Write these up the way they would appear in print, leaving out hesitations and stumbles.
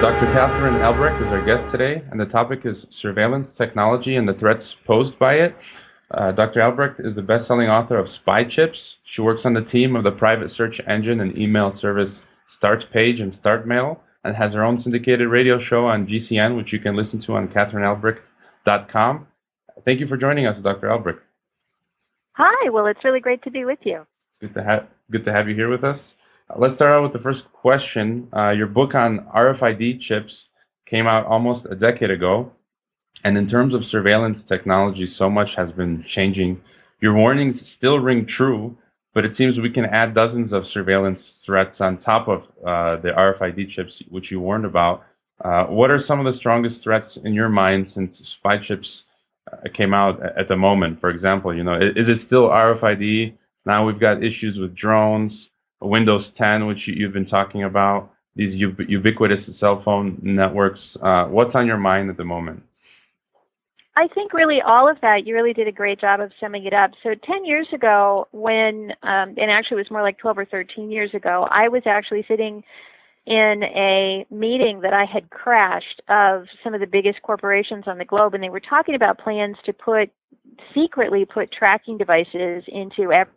Dr. Katherine Albrecht is our guest today, and the topic is surveillance technology and the threats posed by it. Dr. Albrecht is the best-selling author of Spychips. She works on the team of the private search engine and email service StartPage and StartMail, and has her own syndicated radio show on GCN, which you can listen to on KatherineAlbrecht.com. Thank you for joining us, Dr. Albrecht. Hi, well, it's really great to be with you. Good to have you here with us. Let's start out with the first question. Your book on RFID chips came out almost a decade ago, and in terms of surveillance technology, so much has been changing. Your warnings still ring true, but it seems we can add dozens of surveillance threats on top of the RFID chips, which you warned about. What are some of the strongest threats in your mind since Spychips came out at the moment? For example, is it still RFID? Now we've got issues with drones, Windows 10, which you've been talking about, these ubiquitous cell phone networks. What's on your mind at the moment? I think really all of that, you really did a great job of summing it up. So 10 years ago when, and actually it was more like 12 or 13 years ago, I was actually sitting in a meeting that I had crashed of some of the biggest corporations on the globe, and they were talking about plans to secretly put tracking devices into every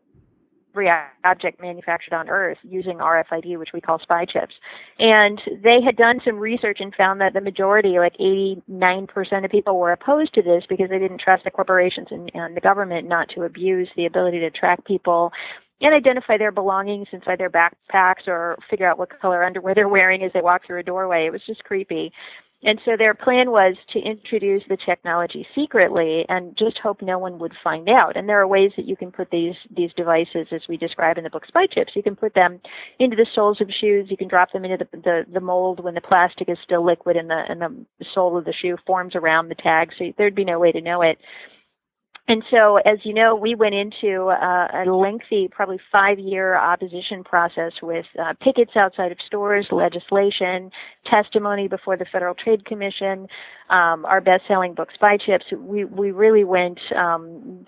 object manufactured on Earth using RFID, which we call Spychips. And they had done some research and found that the majority, like 89% of people, were opposed to this because they didn't trust the corporations and the government not to abuse the ability to track people and identify their belongings inside their backpacks or figure out what color underwear they're wearing as they walk through a doorway. It was just creepy. And so their plan was to introduce the technology secretly and just hope no one would find out. And there are ways that you can put these devices, as we describe in the book Spychips. You can put them into the soles of shoes. You can drop them into the mold when the plastic is still liquid and the sole of the shoe forms around the tag, so there'd be no way to know it. And so, as you know, we went into a lengthy, probably 5-year opposition process with pickets outside of stores, legislation, testimony before the Federal Trade Commission, our best-selling book, Spychips. We really went,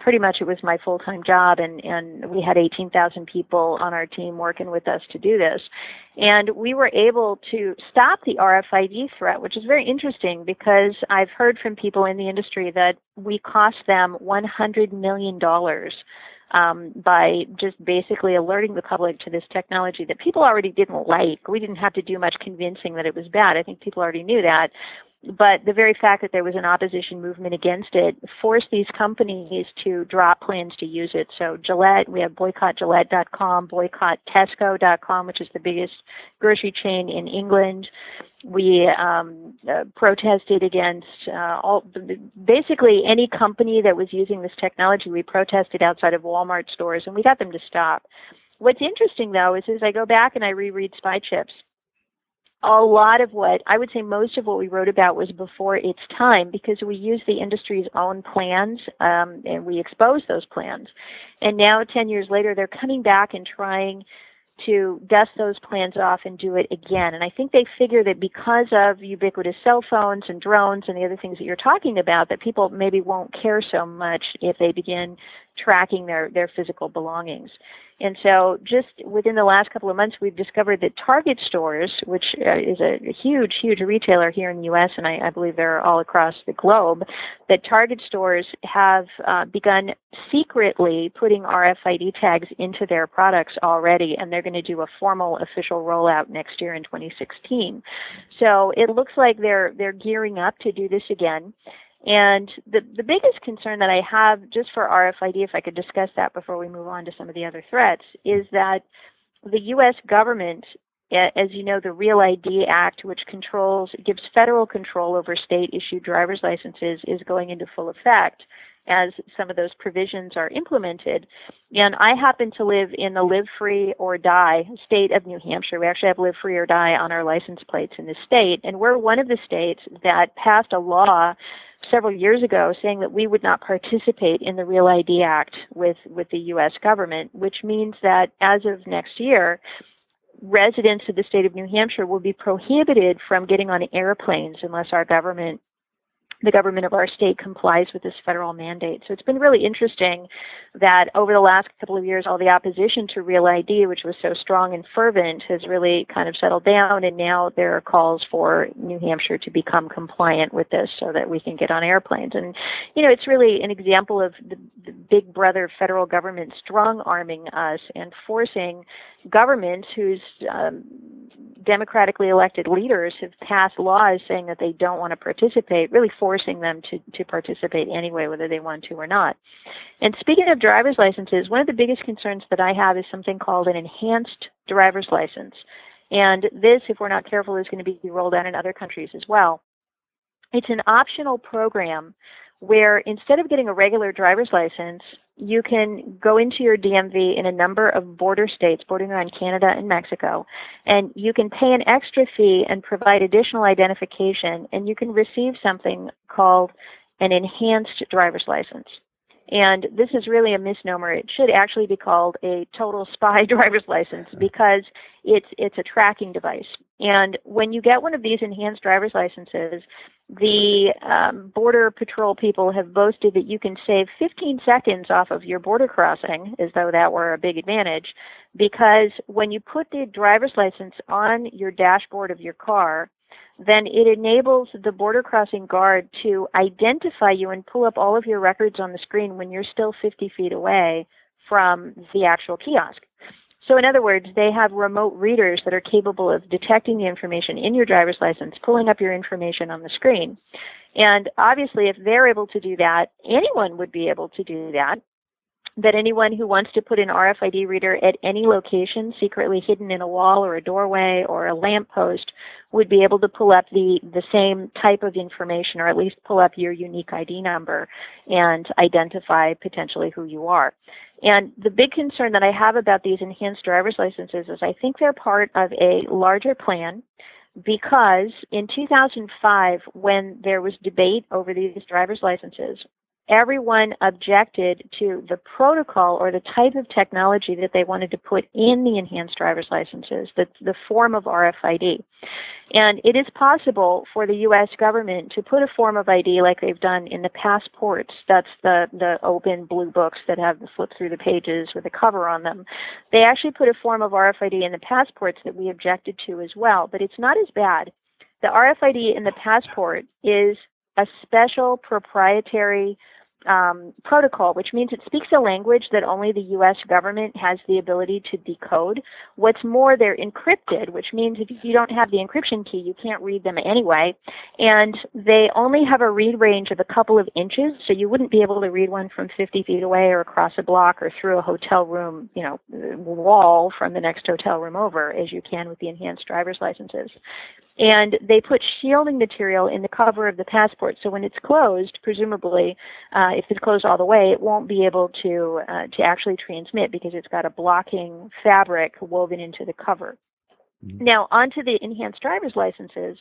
pretty much it was my full-time job, and we had 18,000 people on our team working with us to do this. And we were able to stop the RFID threat, which is very interesting because I've heard from people in the industry that we cost them $100 million by just basically alerting the public to this technology that people already didn't like. We didn't have to do much convincing that it was bad. I think people already knew that. But the very fact that there was an opposition movement against it forced these companies to drop plans to use it. So Gillette, we have boycottgillette.com, boycotttesco.com, which is the biggest grocery chain in England. We protested against basically any company that was using this technology. We protested outside of Walmart stores, and we got them to stop. What's interesting, though, is as I go back and I reread Spychips, a lot of what, I would say most of what we wrote about was before its time because we used the industry's own plans and we exposed those plans. And now 10 years later, they're coming back and trying to dust those plans off and do it again. And I think they figure that because of ubiquitous cell phones and drones and the other things that you're talking about, that people maybe won't care so much if they begin tracking their physical belongings. And so just within the last couple of months, we've discovered that Target stores, which is a huge, huge retailer here in the U.S., and I believe they're all across the globe, that Target stores have begun secretly putting RFID tags into their products already, and they're going to do a formal official rollout next year in 2016. So it looks like they're gearing up to do this again. And the biggest concern that I have just for RFID, if I could discuss that before we move on to some of the other threats, is that the U.S. government, as you know, the Real ID Act, which gives federal control over state-issued driver's licenses, is going into full effect as some of those provisions are implemented. And I happen to live in the Live Free or Die state of New Hampshire. We actually have Live Free or Die on our license plates in this state, and we're one of the states that passed a law several years ago saying that we would not participate in the Real ID Act with the U.S. government, which means that as of next year, residents of the state of New Hampshire will be prohibited from getting on airplanes unless our government the government of our state complies with this federal mandate. So it's been really interesting that over the last couple of years, all the opposition to Real ID, which was so strong and fervent, has really kind of settled down, and now there are calls for New Hampshire to become compliant with this so that we can get on airplanes. And, you know, it's really an example of the big brother federal government strong-arming us and forcing governments whose democratically elected leaders have passed laws saying that they don't want to participate, really forcing them to participate anyway, whether they want to or not. And speaking of driver's licenses, one of the biggest concerns that I have is something called an enhanced driver's license. And this, if we're not careful, is going to be rolled out in other countries as well. It's an optional program where instead of getting a regular driver's license, you can go into your DMV in a number of border states bordering on Canada and Mexico, and you can pay an extra fee and provide additional identification, and you can receive something called an enhanced driver's license. And this is really a misnomer. It should actually be called a total spy driver's license because it's a tracking device. And when you get one of these enhanced driver's licenses, the Border Patrol people have boasted that you can save 15 seconds off of your border crossing, as though that were a big advantage, because when you put the driver's license on your dashboard of your car, then it enables the border crossing guard to identify you and pull up all of your records on the screen when you're still 50 feet away from the actual kiosk. So in other words, they have remote readers that are capable of detecting the information in your driver's license, pulling up your information on the screen. And obviously, if they're able to do that, anyone would be able to do that. That anyone who wants to put an RFID reader at any location, secretly hidden in a wall or a doorway or a lamppost, would be able to pull up the same type of information, or at least pull up your unique ID number and identify potentially who you are. And the big concern that I have about these enhanced driver's licenses is I think they're part of a larger plan, because in 2005, when there was debate over these driver's licenses, everyone objected to the protocol or the type of technology that they wanted to put in the enhanced driver's licenses, the form of RFID. And it is possible for the U.S. government to put a form of ID like they've done in the passports. That's the open blue books that have the flip through the pages with a cover on them. They actually put a form of RFID in the passports that we objected to as well, but it's not as bad. The RFID in the passport is a special proprietary protocol, which means it speaks a language that only the U.S. government has the ability to decode. What's more, they're encrypted, which means if you don't have the encryption key, you can't read them anyway. And they only have a read range of a couple of inches, so you wouldn't be able to read one from 50 feet away or across a block or through a hotel room, wall from the next hotel room over, as you can with the enhanced driver's licenses. And they put shielding material in the cover of the passport, so when it's closed, presumably, if it's closed all the way, it won't be able to actually transmit because it's got a blocking fabric woven into the cover. Mm-hmm. Now, onto the enhanced driver's licenses.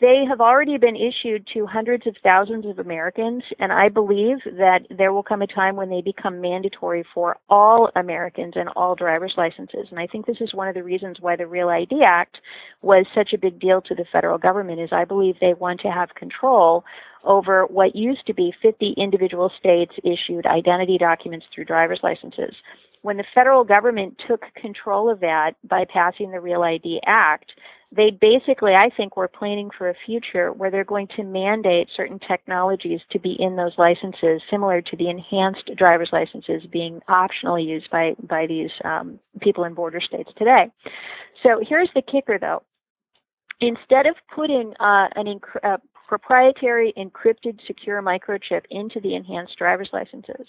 They have already been issued to hundreds of thousands of Americans, and I believe that there will come a time when they become mandatory for all Americans and all driver's licenses. And I think this is one of the reasons why the Real ID Act was such a big deal to the federal government, is I believe they want to have control over what used to be 50 individual states issued identity documents through driver's licenses. When the federal government took control of that by passing the Real ID Act, they basically, I think, were planning for a future where they're going to mandate certain technologies to be in those licenses, similar to the enhanced driver's licenses being optionally used by these people in border states today. So here's the kicker, though. Instead of putting a proprietary encrypted secure microchip into the enhanced driver's licenses,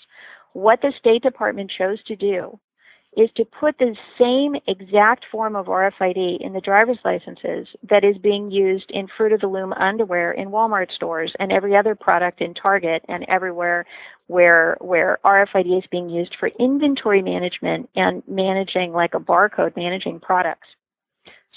what the State Department chose to do is to put the same exact form of RFID in the driver's licenses that is being used in Fruit of the Loom underwear in Walmart stores and every other product in Target and everywhere where RFID is being used for inventory management and managing, like a barcode, managing products.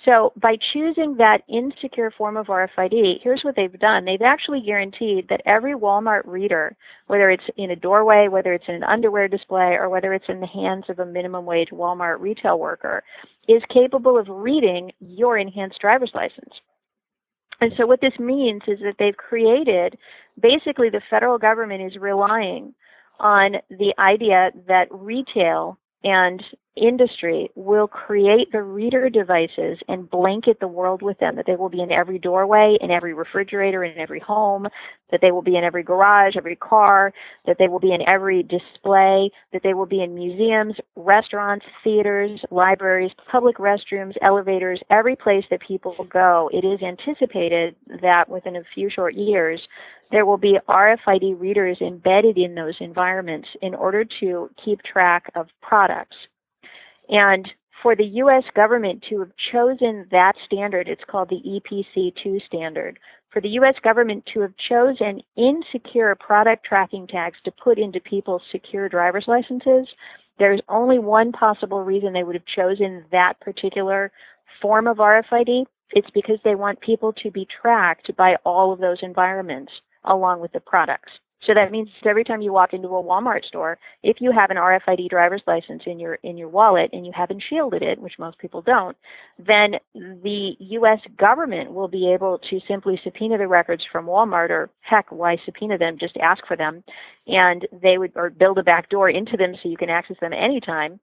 So by choosing that insecure form of RFID, here's what they've done. They've actually guaranteed that every Walmart reader, whether it's in a doorway, whether it's in an underwear display, or whether it's in the hands of a minimum wage Walmart retail worker, is capable of reading your enhanced driver's license. And so what this means is that they've created basically the federal government is relying on the idea that retail and industry will create the reader devices and blanket the world with them, that they will be in every doorway, in every refrigerator, in every home, that they will be in every garage, every car, that they will be in every display, that they will be in museums, restaurants, theaters, libraries, public restrooms, elevators, every place that people go. It is anticipated that within a few short years, there will be RFID readers embedded in those environments in order to keep track of products. And for the U.S. government to have chosen that standard, it's called the EPC2 standard, for the U.S. government to have chosen insecure product tracking tags to put into people's secure driver's licenses, there's only one possible reason they would have chosen that particular form of RFID. It's because they want people to be tracked by all of those environments along with the products. So that means every time you walk into a Walmart store, if you have an RFID driver's license in your wallet and you haven't shielded it, which most people don't, then the U.S. government will be able to simply subpoena the records from Walmart, or heck, why subpoena them? Just ask for them, and they would, or build a back door into them so you can access them anytime.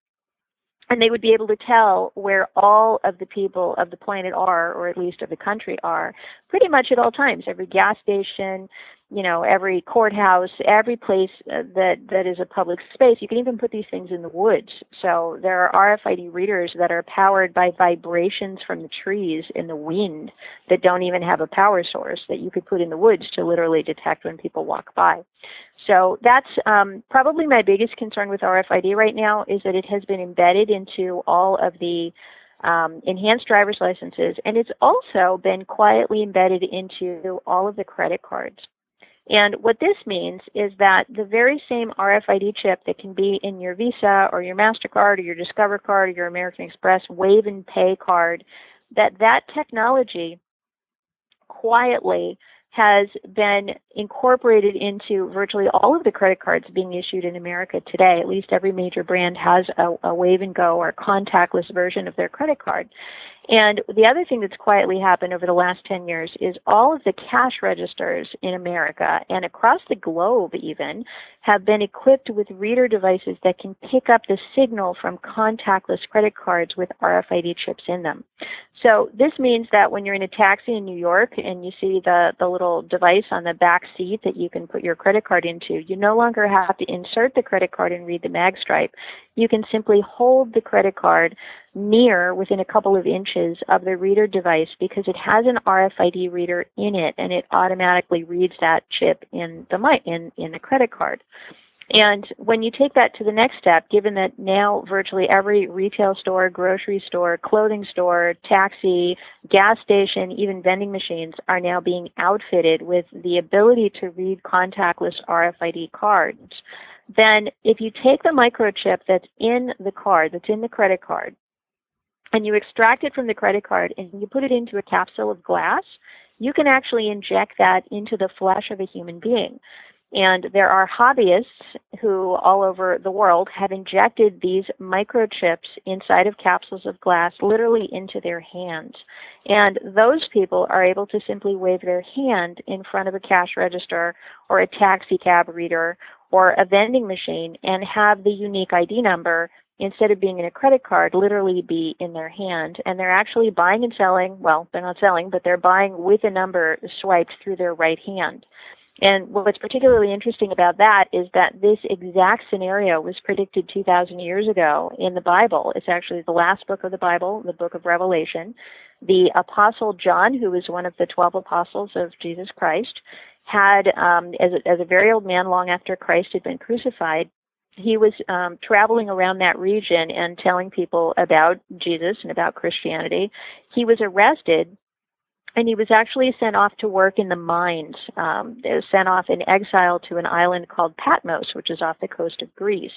And they would be able to tell where all of the people of the planet are, or at least of the country are, pretty much at all times. Every gas station, every courthouse, every place that is a public space. You can even put these things in the woods. So there are RFID readers that are powered by vibrations from the trees in the wind that don't even have a power source, that you could put in the woods to literally detect when people walk by. So that's probably my biggest concern with RFID right now, is that it has been embedded into all of the enhanced driver's licenses, and it's also been quietly embedded into all of the credit cards. And what this means is that the very same RFID chip that can be in your Visa or your MasterCard or your Discover card or your American Express Wave and Pay card, that technology quietly has been incorporated into virtually all of the credit cards being issued in America today. At least every major brand has a Wave and Go or contactless version of their credit card. And the other thing that's quietly happened over the last 10 years is all of the cash registers in America and across the globe even have been equipped with reader devices that can pick up the signal from contactless credit cards with RFID chips in them. So this means that when you're in a taxi in New York and you see the little device on the back seat that you can put your credit card into, you no longer have to insert the credit card and read the mag stripe. You can simply hold the credit card within a couple of inches of the reader device, because it has an RFID reader in it, and it automatically reads that chip in the credit card. And when you take that to the next step, given that now virtually every retail store, grocery store, clothing store, taxi, gas station, even vending machines are now being outfitted with the ability to read contactless RFID cards, then if you take the microchip that's in the card, that's in the credit card, and you extract it from the credit card and you put it into a capsule of glass, you can actually inject that into the flesh of a human being. And there are hobbyists who all over the world have injected these microchips inside of capsules of glass literally into their hands. And those people are able to simply wave their hand in front of a cash register or a taxi cab reader or a vending machine and have the unique ID number, instead of being in a credit card, literally be in their hand. And they're actually buying and selling, well, they're not selling, but they're buying with a number swiped through their right hand. And what's particularly interesting about that is that this exact scenario was predicted 2,000 years ago in the Bible. It's actually the last book of the Bible, the book of Revelation. The Apostle John, who was one of the 12 apostles of Jesus Christ, had, as a very old man long after Christ had been crucified, he was traveling around that region and telling people about Jesus and about Christianity. He was arrested, and he was actually sent off to work in the mines. They were sent off in exile to an island called Patmos, which is off the coast of Greece.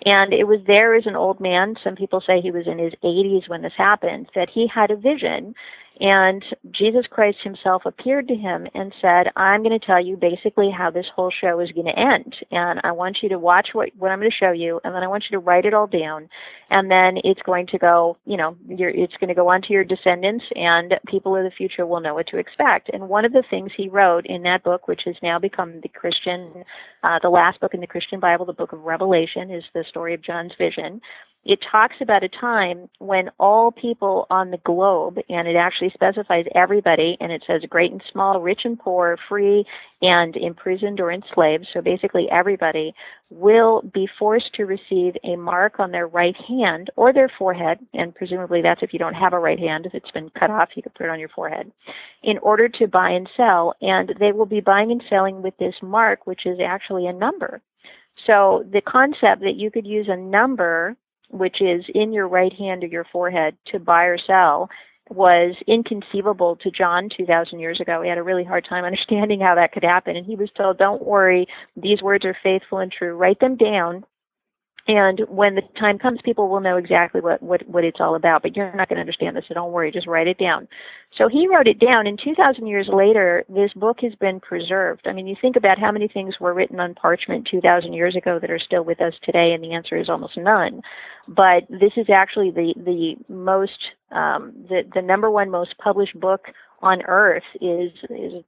And it was there as an old man, some people say he was in his 80s when this happened, that he had a vision. And Jesus Christ himself appeared to him and said, I'm going to tell you basically how this whole show is going to end. And I want you to watch what I'm going to show you, and then I want you to write it all down. And then it's going to go, it's going to go on to your descendants, and people of the future will know what to expect. And one of the things he wrote in that book, which has now become the last book in the Christian Bible, the book of Revelation, is the story of John's vision. It talks about a time when all people on the globe, and it actually specifies everybody, and it says great and small, rich and poor, free and imprisoned or enslaved, so basically everybody, will be forced to receive a mark on their right hand or their forehead, and presumably that's if you don't have a right hand. If it's been cut off, you could put it on your forehead, in order to buy and sell. And they will be buying and selling with this mark, which is actually a number. So the concept that you could use a number, which is in your right hand or your forehead, to buy or sell, was inconceivable to John 2,000 years ago. He had a really hard time understanding how that could happen. And he was told, don't worry, these words are faithful and true. Write them down. And when the time comes, people will know exactly what it's all about. But you're not going to understand this, so don't worry. Just write it down. So he wrote it down, and 2,000 years later, this book has been preserved. I mean, you think about how many things were written on parchment 2,000 years ago that are still with us today, and the answer is almost none. But this is actually the number one most published book on earth is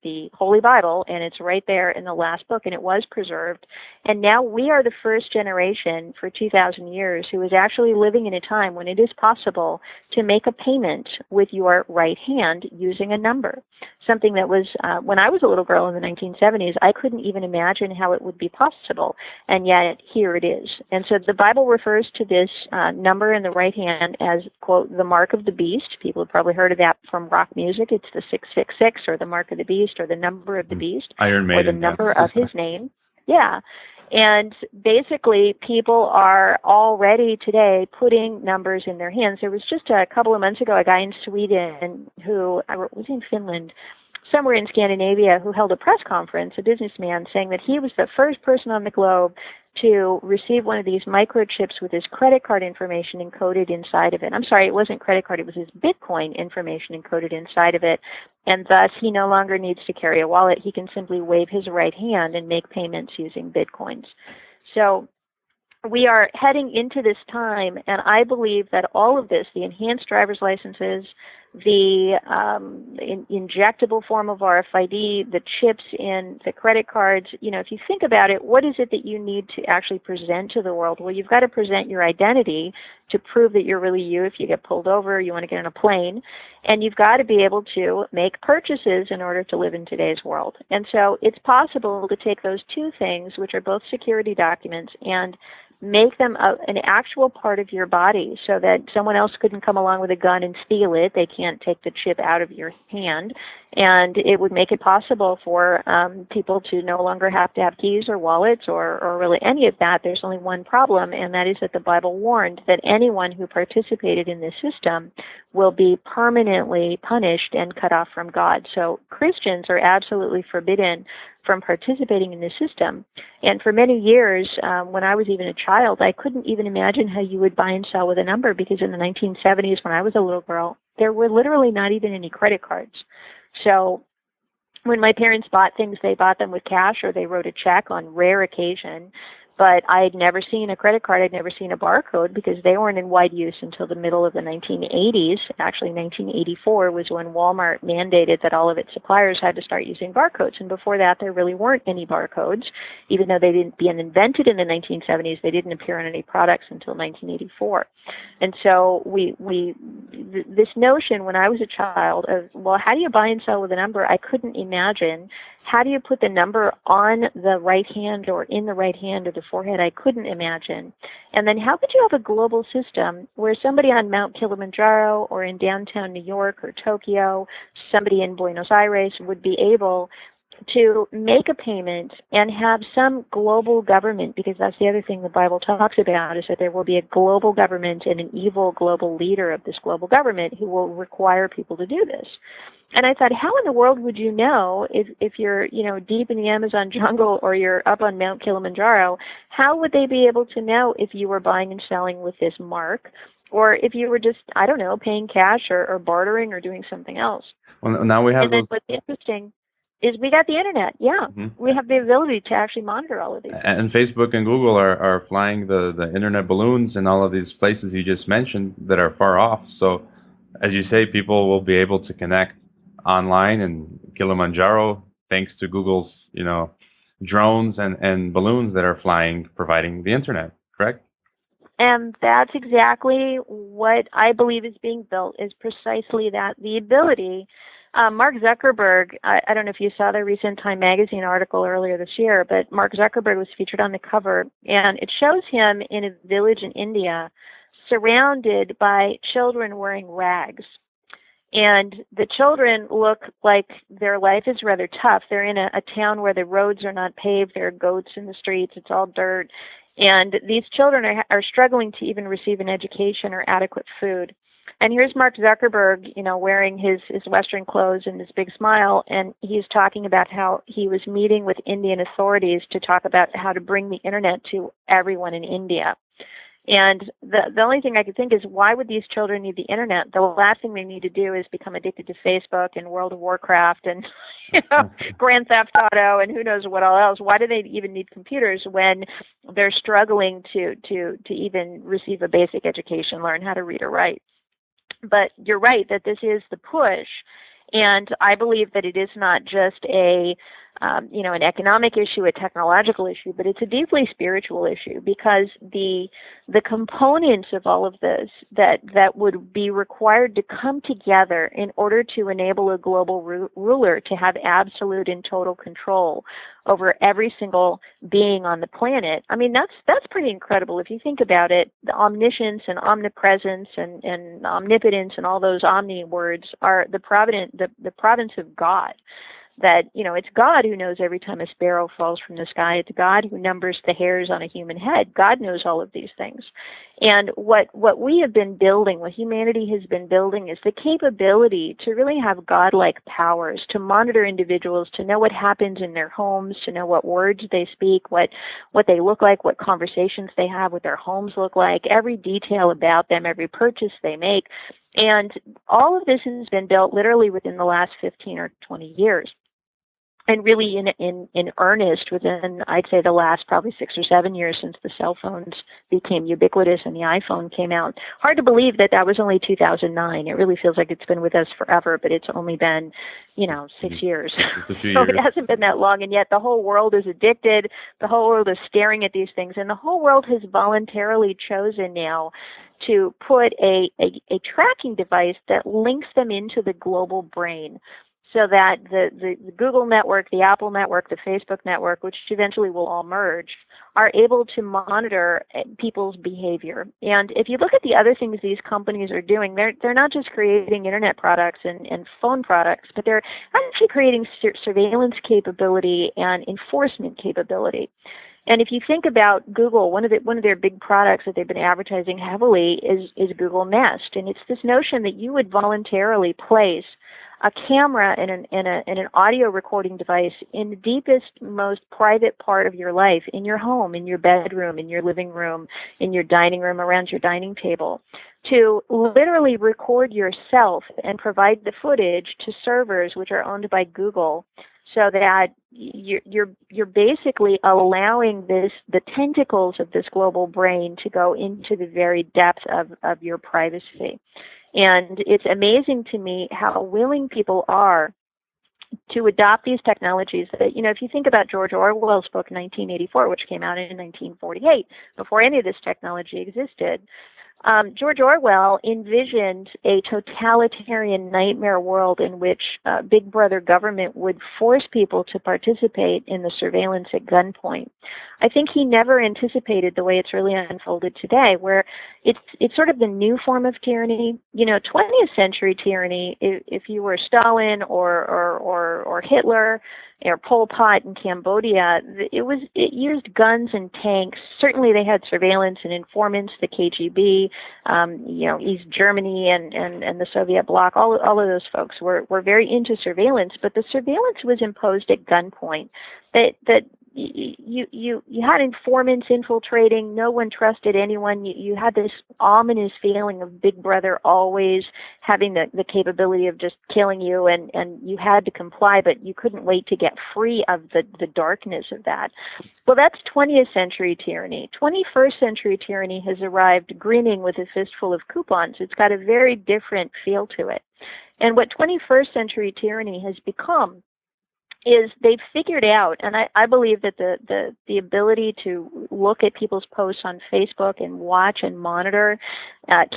the Holy Bible, and it's right there in the last book, and it was preserved. And now we are the first generation for 2,000 years who is actually living in a time when it is possible to make a payment with your right hand using a number. Something that was, when I was a little girl in the 1970s, I couldn't even imagine how it would be possible, and yet here it is. And so the Bible refers to this number in the right hand as, quote, the mark of the beast. People have probably heard of that from rock music. It's the 666, or the mark of the beast, or the number of the beast, Iron Maiden, or the number of his name. Yeah. And basically, people are already today putting numbers in their hands. There was just a couple of months ago a guy in Sweden who, was in Finland, somewhere in Scandinavia, who held a press conference, a businessman, saying that he was the first person on the globe to receive one of these microchips with his credit card information encoded inside of it. I'm sorry, it wasn't credit card, it was his Bitcoin information encoded inside of it. And thus, he no longer needs to carry a wallet. He can simply wave his right hand and make payments using Bitcoins. So we are heading into this time, and I believe that all of this, the enhanced driver's licenses, the injectable form of RFID, the chips in the credit cards, if you think about it, what is it that you need to actually present to the world? Well, you've got to present your identity to prove that you're really you if you get pulled over, you want to get on a plane, and you've got to be able to make purchases in order to live in today's world. And so it's possible to take those two things, which are both security documents, and make them an actual part of your body so that someone else couldn't come along with a gun and steal it. They can't take the chip out of your hand. And it would make it possible for people to no longer have to have keys or wallets or really any of that. There's only one problem, and that is that the Bible warned that anyone who participated in this system will be permanently punished and cut off from God. So Christians are absolutely forbidden from participating in this system. And for many years, when I was even a child, I couldn't even imagine how you would buy and sell with a number, because in the 1970s, when I was a little girl, there were literally not even any credit cards. So when my parents bought things, they bought them with cash, or they wrote a check on rare occasion. But I'd never seen a credit card. I'd never seen a barcode, because they weren't in wide use until the middle of the 1980s. Actually, 1984 was when Walmart mandated that all of its suppliers had to start using barcodes. And before that, there really weren't any barcodes. Even though they didn't be invented in the 1970s, they didn't appear on any products until 1984. And so this notion when I was a child of, well, how do you buy and sell with a number? I couldn't imagine. How do you put the number on the right hand or in the right hand or the forehead? I couldn't imagine. And then how could you have a global system where somebody on Mount Kilimanjaro or in downtown New York or Tokyo, somebody in Buenos Aires would be able, to make a payment and have some global government, because that's the other thing the Bible talks about, is that there will be a global government and an evil global leader of this global government who will require people to do this. And I thought, how in the world would you know if you're, deep in the Amazon jungle or you're up on Mount Kilimanjaro, how would they be able to know if you were buying and selling with this mark, or if you were just, I don't know, paying cash or bartering or doing something else? Well, now we have and then what's interesting is we got the internet. Yeah, we have the ability to actually monitor all of these. And Facebook and Google are flying the internet balloons in all of these places you just mentioned that are far off. So, as you say, people will be able to connect online in Kilimanjaro thanks to Google's, drones and balloons that are flying, providing the internet. Correct? And that's exactly what I believe is being built, is precisely that, the ability. Mark Zuckerberg, I don't know if you saw the recent Time magazine article earlier this year, but Mark Zuckerberg was featured on the cover, and it shows him in a village in India surrounded by children wearing rags. And the children look like their life is rather tough. They're in a town where the roads are not paved. There are goats in the streets. It's all dirt. And these children are struggling to even receive an education or adequate food. And here's Mark Zuckerberg, wearing his Western clothes and his big smile, and he's talking about how he was meeting with Indian authorities to talk about how to bring the internet to everyone in India. And the only thing I could think is, why would these children need the internet? The last thing they need to do is become addicted to Facebook and World of Warcraft and Grand Theft Auto and who knows what all else. Why do they even need computers when they're struggling to even receive a basic education, learn how to read or write? But you're right that this is the push, and I believe that it is not just an economic issue, a technological issue, but it's a deeply spiritual issue, because the components of all of this that would be required to come together in order to enable a global ruler to have absolute and total control over every single being on the planet. I mean, that's pretty incredible if you think about it. The omniscience and omnipresence and omnipotence and all those omni words are the province of God. That, it's God who knows every time a sparrow falls from the sky. It's God who numbers the hairs on a human head. God knows all of these things. And what we have been building, what humanity has been building, is the capability to really have godlike powers, to monitor individuals, to know what happens in their homes, to know what words they speak, what they look like, what conversations they have, what their homes look like, every detail about them, every purchase they make. And all of this has been built literally within the last 15 or 20 years. And really in earnest within, I'd say, the last probably 6 or 7 years since the cell phones became ubiquitous and the iPhone came out. Hard to believe that was only 2009. It really feels like it's been with us forever, but it's only been, 6 years. So it hasn't been that long, and yet the whole world is addicted. The whole world is staring at these things, and the whole world has voluntarily chosen now to put a tracking device that links them into the global brain, so that the Google network, the Apple network, the Facebook network, which eventually will all merge, are able to monitor people's behavior. And if you look at the other things these companies are doing, they're not just creating internet products and phone products, but they're actually creating surveillance capability and enforcement capability. And if you think about Google, one of their big products that they've been advertising heavily is Google Nest, and it's this notion that you would voluntarily place a camera and an audio recording device in the deepest, most private part of your life, in your home, in your bedroom, in your living room, in your dining room, around your dining table, to literally record yourself and provide the footage to servers which are owned by Google, so that you're basically allowing the tentacles of this global brain to go into the very depth of your privacy. And it's amazing to me how willing people are to adopt these technologies that, if you think about George Orwell's book 1984, which came out in 1948, before any of this technology existed, George Orwell envisioned a totalitarian nightmare world in which Big Brother government would force people to participate in the surveillance at gunpoint. I think he never anticipated the way it's really unfolded today, where it's sort of the new form of tyranny. 20th century tyranny, if you were Stalin or Hitler, or Pol Pot in Cambodia, it used guns and tanks. Certainly they had surveillance and informants, the KGB, East Germany and the Soviet bloc. All of those folks were very into surveillance, but the surveillance was imposed at gunpoint. That you had informants infiltrating. No one trusted anyone. You had this ominous feeling of Big Brother always having the capability of just killing you, and you had to comply, but you couldn't wait to get free of the darkness of that. Well, that's 20th century tyranny. 21st century tyranny has arrived grinning with a fistful of coupons. It's got a very different feel to it. And what 21st century tyranny has become is they've figured out, and I believe that the ability to look at people's posts on Facebook and watch and monitor,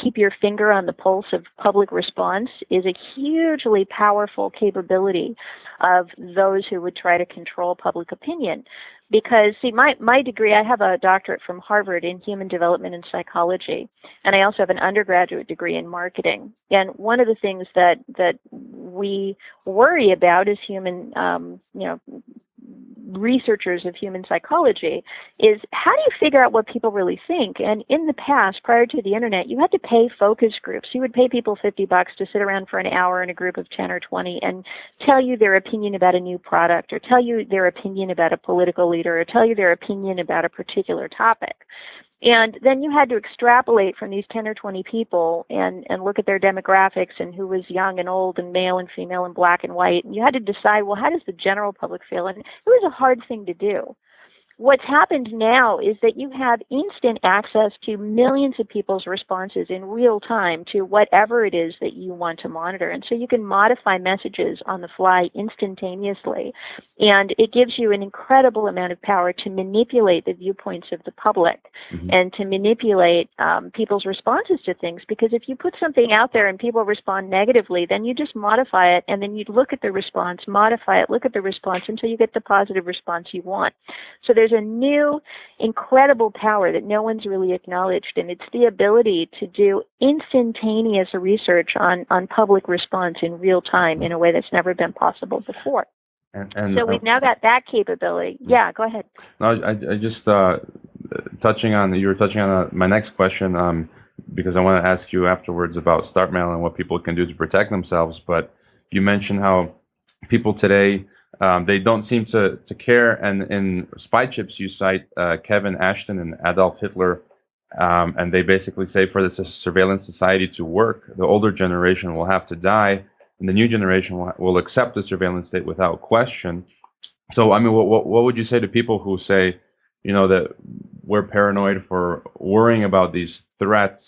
keep your finger on the pulse of public response is a hugely powerful capability of those who would try to control public opinion. Because, see, my degree, I have a doctorate from Harvard in human development and psychology, and I also have an undergraduate degree in marketing. And one of the things that we worry about as human, researchers of human psychology is how do you figure out what people really think? And in the past, prior to the internet, you had to pay focus groups. You would pay people $50 to sit around for an hour in a group of 10 or 20 and tell you their opinion about a new product, or tell you their opinion about a political leader, or tell you their opinion about a particular topic. And then you had to extrapolate from these 10 or 20 people and look at their demographics and who was young and old and male and female and black and white. And you had to decide, well, how does the general public feel? And it was a hard thing to do. What's happened now is that you have instant access to millions of people's responses in real time to whatever it is that you want to monitor. And so you can modify messages on the fly instantaneously. And it gives you an incredible amount of power to manipulate the viewpoints of the public and to manipulate people's responses to things. Because if you put something out there and people respond negatively, then you just modify it, and then you look at the response, modify it, look at the response until you get the positive response you want. So there's a new, incredible power that no one's really acknowledged, and it's the ability to do instantaneous research on public response in real time in a way that's never been possible before. And so we've now got that capability. Yeah, go ahead. No, I just you were touching on my next question because I want to ask you afterwards about StartMail and what people can do to protect themselves. But you mentioned how people today, they don't seem to care. And in Spychips, you cite Kevin Ashton and Adolf Hitler, and they basically say for this surveillance society to work, the older generation will have to die, and the new generation will accept the surveillance state without question. So, I mean, what would you say to people who say, that we're paranoid for worrying about these threats?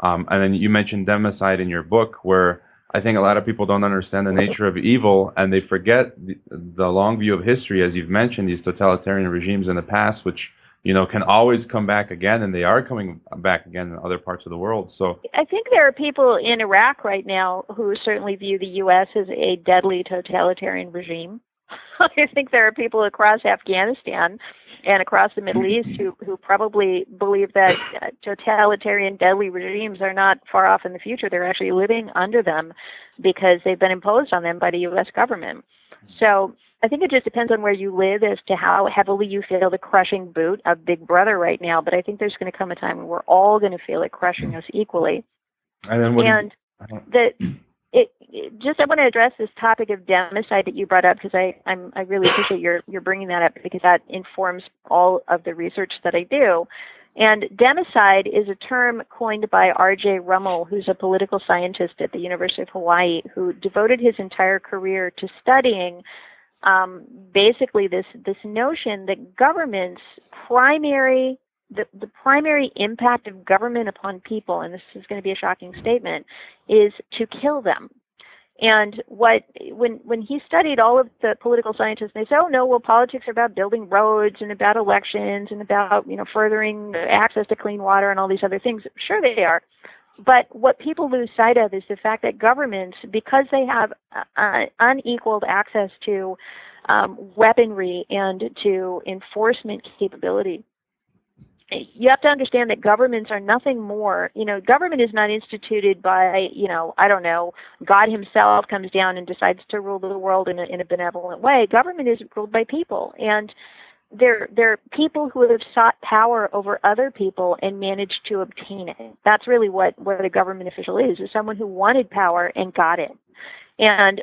And then you mentioned democide in your book, where I think a lot of people don't understand the nature of evil, and they forget the long view of history, as you've mentioned, these totalitarian regimes in the past, which, can always come back again, and they are coming back again in other parts of the world. So I think there are people in Iraq right now who certainly view the U.S. as a deadly totalitarian regime. I think there are people across Afghanistan and across the Middle East who probably believe that totalitarian deadly regimes are not far off in the future. They're actually living under them because they've been imposed on them by the U.S. government. So I think it just depends on where you live as to how heavily you feel the crushing boot of Big Brother right now. But I think there's going to come a time when we're all going to feel it crushing us equally. And I want to address this topic of democide that you brought up, because I really appreciate your bringing that up, because that informs all of the research that I do. And democide is a term coined by R.J. Rummel, who's a political scientist at the University of Hawaii, who devoted his entire career to studying basically this notion that government's primary the primary impact of government upon people, and this is going to be a shocking statement, is to kill them. And when he studied all of the political scientists, they say, oh no, well, politics are about building roads and about elections and about furthering access to clean water and all these other things. Sure, they are. But what people lose sight of is the fact that governments, because they have unequaled access to weaponry and to enforcement capability, you have to understand that governments are nothing more. Government is not instituted by, I don't know, God himself comes down and decides to rule the world in a benevolent way. Government is ruled by people, and they're people who have sought power over other people and managed to obtain it. That's really what a government official is someone who wanted power and got it. And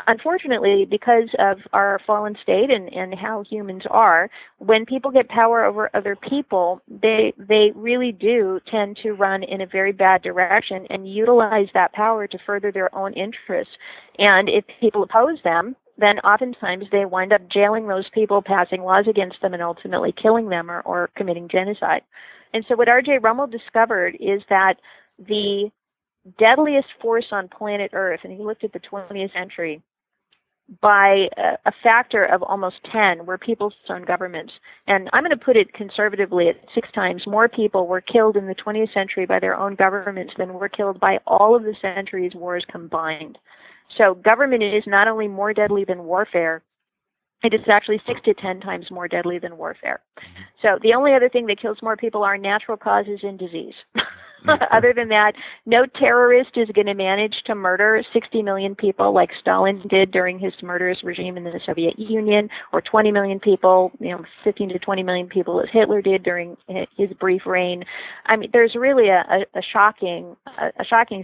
unfortunately, because of our fallen state and how humans are, when people get power over other people, they really do tend to run in a very bad direction and utilize that power to further their own interests. And if people oppose them, then oftentimes they wind up jailing those people, passing laws against them, and ultimately killing them or committing genocide. And so what R.J. Rummel discovered is that the deadliest force on planet Earth, and he looked at the 20th century, by a factor of almost 10 were people's own governments. And I'm going to put it conservatively at 6 times more people were killed in the 20th century by their own governments than were killed by all of the century's wars combined. So government is not only more deadly than warfare, it is actually 6 to 10 times more deadly than warfare. So the only other thing that kills more people are natural causes and disease. Other than that, no terrorist is going to manage to murder 60 million people like Stalin did during his murderous regime in the Soviet Union, or 20 million people, 15 to 20 million people as Hitler did during his brief reign. I mean, there's really a shocking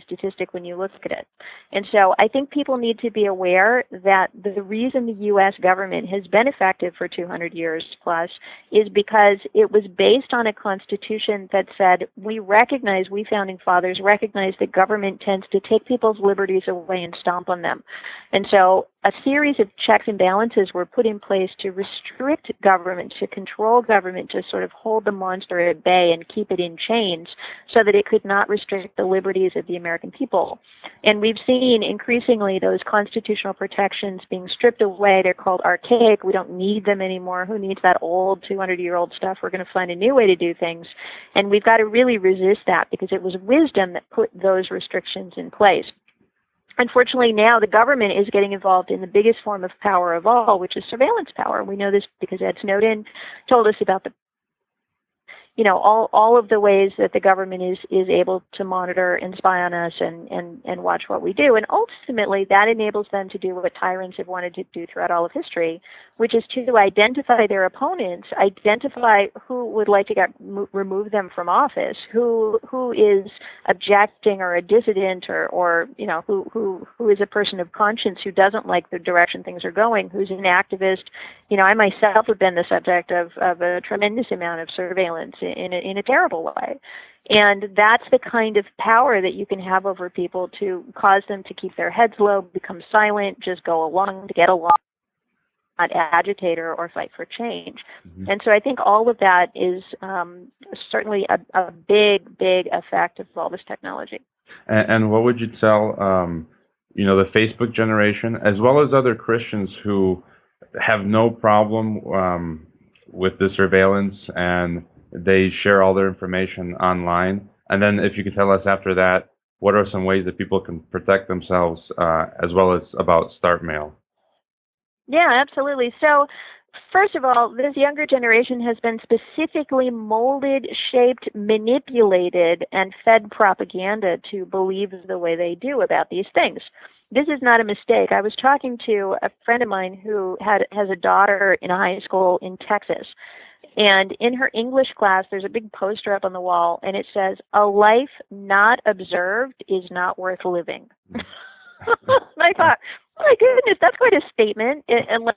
statistic when you look at it. And so I think people need to be aware that the reason the U.S. government has been effective for 200 years plus is because it was based on a constitution that said we founding fathers recognize that government tends to take people's liberties away and stomp on them. And so a series of checks and balances were put in place to restrict government, to control government, to sort of hold the monster at bay and keep it in chains so that it could not restrict the liberties of the American people. And we've seen increasingly those constitutional protections being stripped away. They're called archaic. We don't need them anymore. Who needs that old 200-year-old stuff? We're going to find a new way to do things. And we've got to really resist that because it was wisdom that put those restrictions in place. Unfortunately, now the government is getting involved in the biggest form of power of all, which is surveillance power. We know this because Ed Snowden told us about all of the ways that the government is able to monitor and spy on us and watch what we do. And ultimately, that enables them to do what tyrants have wanted to do throughout all of history, which is to identify their opponents, identify who would like to remove them from office, who is objecting or a dissident or who is a person of conscience who doesn't like the direction things are going, who's an activist. I myself have been the subject of a tremendous amount of surveillance in a terrible way. And that's the kind of power that you can have over people to cause them to keep their heads low, become silent, just go along to get along, not agitate or fight for change. Mm-hmm. And so I think all of that is certainly a big effect of all this technology. And what would you tell, the Facebook generation, as well as other Christians who have no problem with the surveillance and they share all their information online? And then if you could tell us after that, what are some ways that people can protect themselves, as well as about StartMail? Yeah, absolutely. So first of all, this younger generation has been specifically molded, shaped, manipulated, and fed propaganda to believe the way they do about these things. This is not a mistake. I was talking to a friend of mine who has a daughter in a high school in Texas. And in her English class, there's a big poster up on the wall, and it says, "A life not observed is not worth living." And I thought, oh my goodness, that's quite a statement. Unless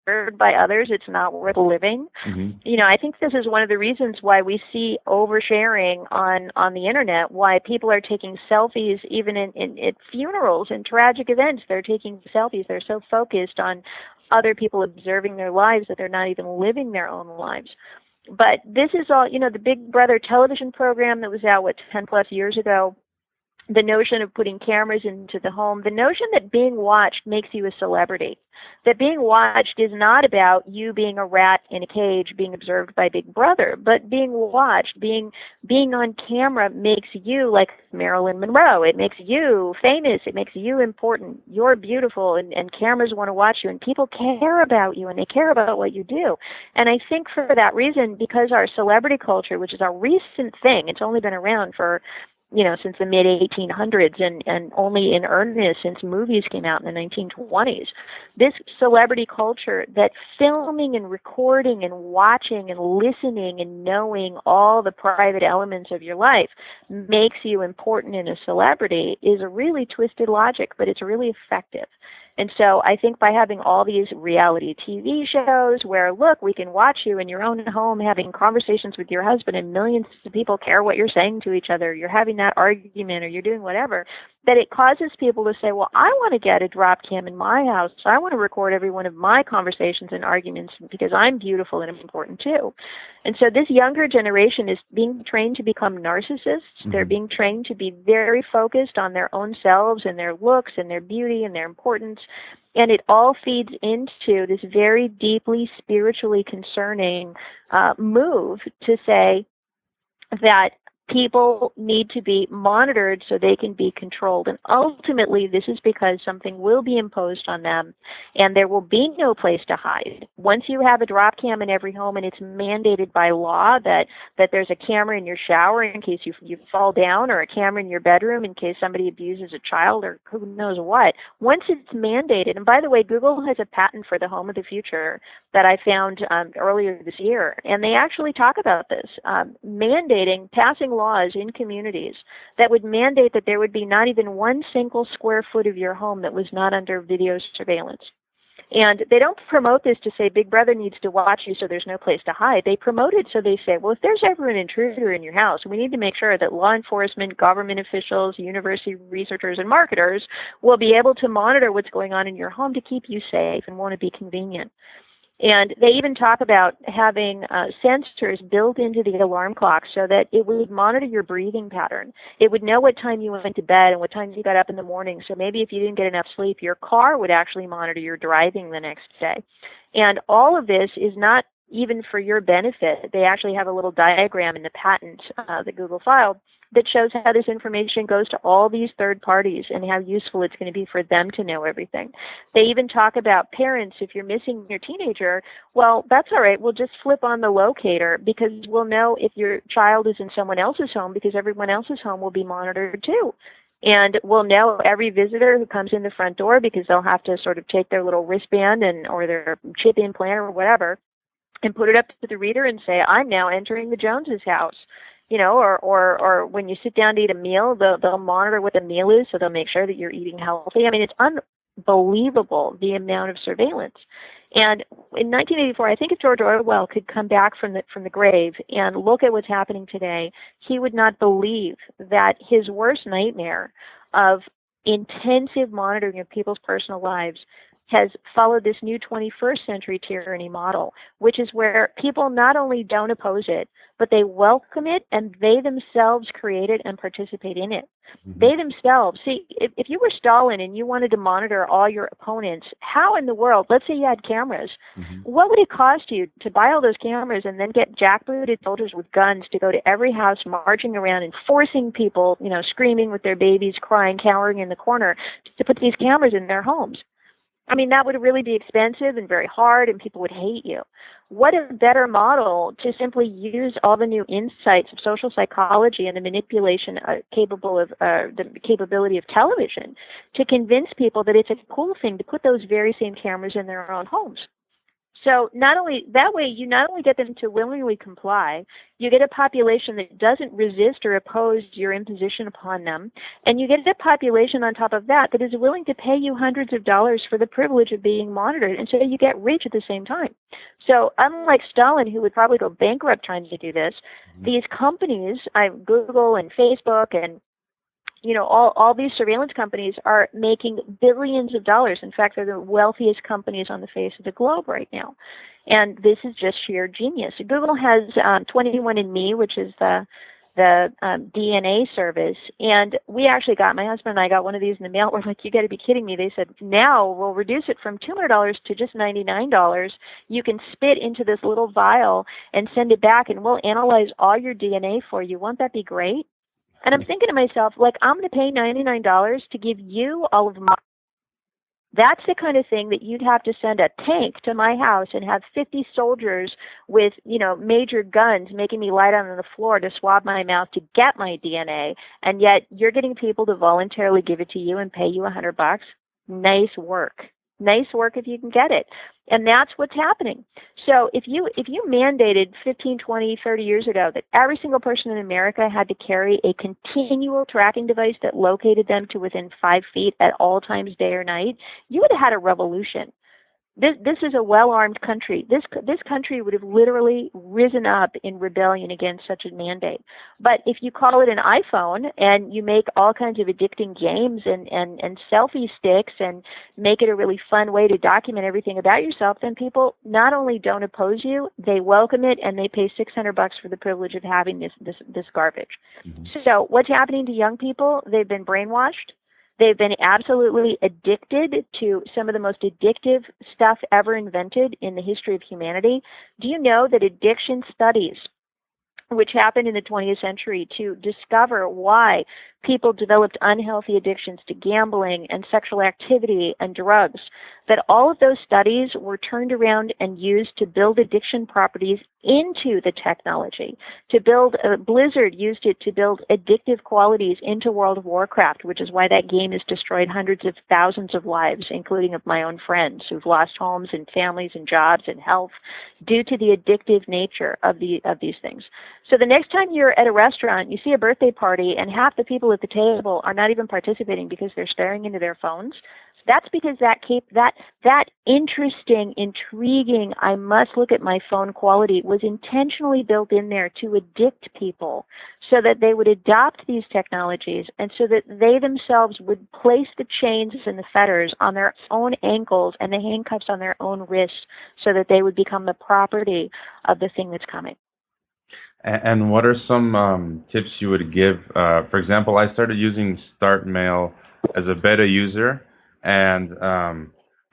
observed by others, it's not worth living. Mm-hmm. I think this is one of the reasons why we see oversharing on the internet, why people are taking selfies even at funerals and tragic events. They're taking selfies. They're so focused on other people observing their lives that they're not even living their own lives. But this is all, the Big Brother television program that was out, 10 plus years ago, the notion of putting cameras into the home, the notion that being watched makes you a celebrity, that being watched is not about you being a rat in a cage being observed by Big Brother, but being watched, being on camera makes you like Marilyn Monroe. It makes you famous. It makes you important. You're beautiful, and cameras want to watch you, and people care about you, and they care about what you do. And I think for that reason, because our celebrity culture, which is a recent thing, it's only been around for since the mid-1800s and only in earnest since movies came out in the 1920s. This celebrity culture that filming and recording and watching and listening and knowing all the private elements of your life makes you important in a celebrity is a really twisted logic, but it's really effective. And so I think by having all these reality TV shows where, look, we can watch you in your own home having conversations with your husband and millions of people care what you're saying to each other, you're having that argument or you're doing whatever, that it causes people to say, well, I want to get a drop cam in my house. I want to record every one of my conversations and arguments because I'm beautiful and important too. And so this younger generation is being trained to become narcissists. Mm-hmm. They're being trained to be very focused on their own selves and their looks and their beauty and their importance. And it all feeds into this very deeply spiritually concerning move to say that people need to be monitored so they can be controlled. And ultimately, this is because something will be imposed on them, and there will be no place to hide. Once you have a drop cam in every home, and it's mandated by law that there's a camera in your shower in case you fall down, or a camera in your bedroom in case somebody abuses a child, or who knows what. Once it's mandated, and by the way, Google has a patent for the home of the future that I found earlier this year, and they actually talk about this, passing laws in communities that would mandate that there would be not even one single square foot of your home that was not under video surveillance. And they don't promote this to say Big Brother needs to watch you so there's no place to hide. They promote it so they say, well, if there's ever an intruder in your house, we need to make sure that law enforcement, government officials, university researchers, and marketers will be able to monitor what's going on in your home to keep you safe and want to be convenient. And they even talk about having sensors built into the alarm clock so that it would monitor your breathing pattern. It would know what time you went to bed and what time you got up in the morning. So maybe if you didn't get enough sleep, your car would actually monitor your driving the next day. And all of this is not even for your benefit. They actually have a little diagram in the patent that Google filed that shows how this information goes to all these third parties and how useful it's going to be for them to know everything. They even talk about parents, if you're missing your teenager, well, that's all right. We'll just flip on the locator because we'll know if your child is in someone else's home because everyone else's home will be monitored too. And we'll know every visitor who comes in the front door because they'll have to sort of take their little wristband or their chip implant or whatever and put it up to the reader and say, I'm now entering the Joneses' house. Or when you sit down to eat a meal, they'll monitor what the meal is, so they'll make sure that you're eating healthy. I mean, it's unbelievable, the amount of surveillance. And in 1984, I think if George Orwell could come back from the grave and look at what's happening today, he would not believe that his worst nightmare of intensive monitoring of people's personal lives has followed this new 21st century tyranny model, which is where people not only don't oppose it, but they welcome it and they themselves create it and participate in it. Mm-hmm. They themselves, see, if you were Stalin and you wanted to monitor all your opponents, how in the world, let's say you had cameras, mm-hmm. what would it cost you to buy all those cameras and then get jackbooted soldiers with guns to go to every house marching around and forcing people, screaming with their babies, crying, cowering in the corner to put these cameras in their homes? I mean, that would really be expensive and very hard, and people would hate you. What a better model to simply use all the new insights of social psychology and the manipulation the capability of television to convince people that it's a cool thing to put those very same cameras in their own homes. So that way you not only get them to willingly comply, you get a population that doesn't resist or oppose your imposition upon them, and you get a population on top of that is willing to pay you hundreds of dollars for the privilege of being monitored, and so you get rich at the same time. So unlike Stalin, who would probably go bankrupt trying to do this, mm-hmm. these companies, Google and Facebook and all these surveillance companies are making billions of dollars. In fact, they're the wealthiest companies on the face of the globe right now. And this is just sheer genius. Google has 21andMe, which is the DNA service. And we actually got, my husband and I got one of these in the mail. We're like, you got to be kidding me. They said, now we'll reduce it from $200 to just $99. You can spit into this little vial and send it back, and we'll analyze all your DNA for you. Won't that be great? And I'm thinking to myself, like, I'm going to pay $99 to give you all of my. That's the kind of thing that you'd have to send a tank to my house and have 50 soldiers with, major guns making me lie down on the floor to swab my mouth to get my DNA. And yet you're getting people to voluntarily give it to you and pay you $100. Nice work. Nice work if you can get it. And that's what's happening. So if you mandated 15, 20, 30 years ago that every single person in America had to carry a continual tracking device that located them to within 5 feet at all times, day or night, you would have had a revolution. This is a well-armed country. This country would have literally risen up in rebellion against such a mandate. But if you call it an iPhone and you make all kinds of addicting games and selfie sticks and make it a really fun way to document everything about yourself, then people not only don't oppose you, they welcome it, and they pay $600 for the privilege of having this garbage. Mm-hmm. So what's happening to young people? They've been brainwashed. They've been absolutely addicted to some of the most addictive stuff ever invented in the history of humanity. Do you know that addiction studies, which happened in the 20th century to discover why people developed unhealthy addictions to gambling and sexual activity and drugs, that all of those studies were turned around and used to build addiction properties into the technology. To build, Blizzard used it to build addictive qualities into World of Warcraft, which is why that game has destroyed hundreds of thousands of lives, including of my own friends who've lost homes and families and jobs and health due to the addictive nature of these things. So the next time you're at a restaurant, you see a birthday party, and half the people at the table are not even participating because they're staring into their phones. That's because that interesting, intriguing, I must look at my phone quality was intentionally built in there to addict people so that they would adopt these technologies and so that they themselves would place the chains and the fetters on their own ankles and the handcuffs on their own wrists so that they would become the property of the thing that's coming. And what are some tips you would give? For example, I started using StartMail as a beta user, and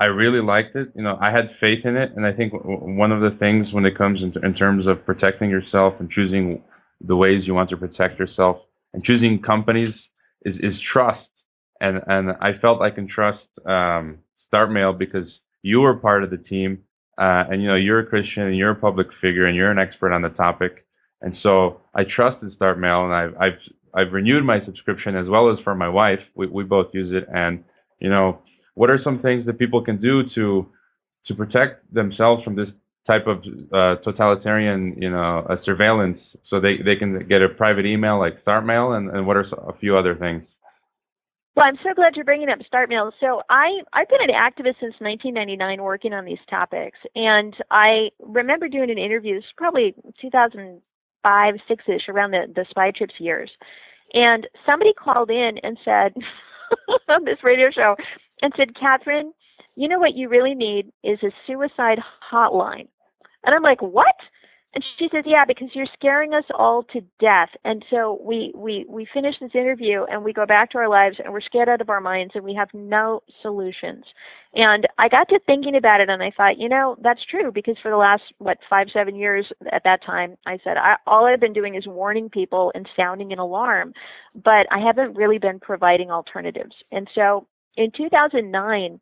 I really liked it. I had faith in it, and I think one of the things when it comes in terms of protecting yourself and choosing the ways you want to protect yourself and choosing companies is trust. And I felt I can trust StartMail because you were part of the team, and you're a Christian and you're a public figure and you're an expert on the topic. And so I trusted StartMail, and I've renewed my subscription as well as for my wife. We both use it. And what are some things that people can do to protect themselves from this type of totalitarian surveillance, so they can get a private email like StartMail, and what are a few other things? Well, I'm so glad you're bringing up StartMail. So I've been an activist since 1999 working on these topics, and I remember doing an interview, this was probably 2005, 6-ish, around the Spychips years. And somebody called in and said, on this radio show, and said, Katherine, you know what you really need is a suicide hotline. And I'm like, what? And she says, yeah, because you're scaring us all to death. And so we finish this interview and we go back to our lives and we're scared out of our minds and we have no solutions. And I got to thinking about it and I thought, that's true, because for the last, 5-7 years at that time, I said, all I've been doing is warning people and sounding an alarm, but I haven't really been providing alternatives. And so in 2009,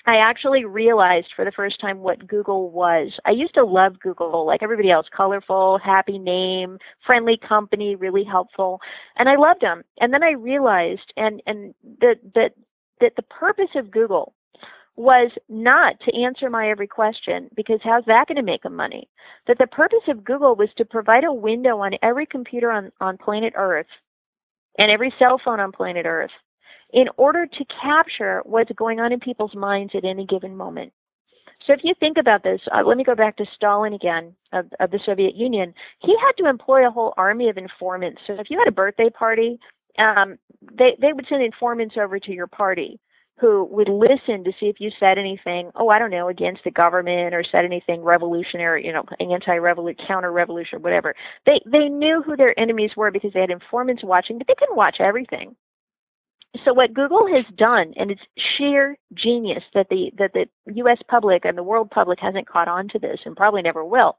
I actually realized for the first time what Google was. I used to love Google like everybody else, colorful, happy name, friendly company, really helpful, and I loved them. And then I realized that the purpose of Google was not to answer my every question, because how's that going to make them money? That the purpose of Google was to provide a window on every computer on planet Earth and every cell phone on planet Earth in order to capture what's going on in people's minds at any given moment. So if you think about this, let me go back to Stalin again, of the Soviet Union. He had to employ a whole army of informants. So if you had a birthday party, they would send informants over to your party who would listen to see if you said anything, oh, I don't know, against the government or said anything revolutionary, anti-revolution, counter-revolution, whatever. They knew who their enemies were because they had informants watching, but they couldn't watch everything. So what Google has done, and it's sheer genius that the U.S. public and the world public hasn't caught on to this and probably never will,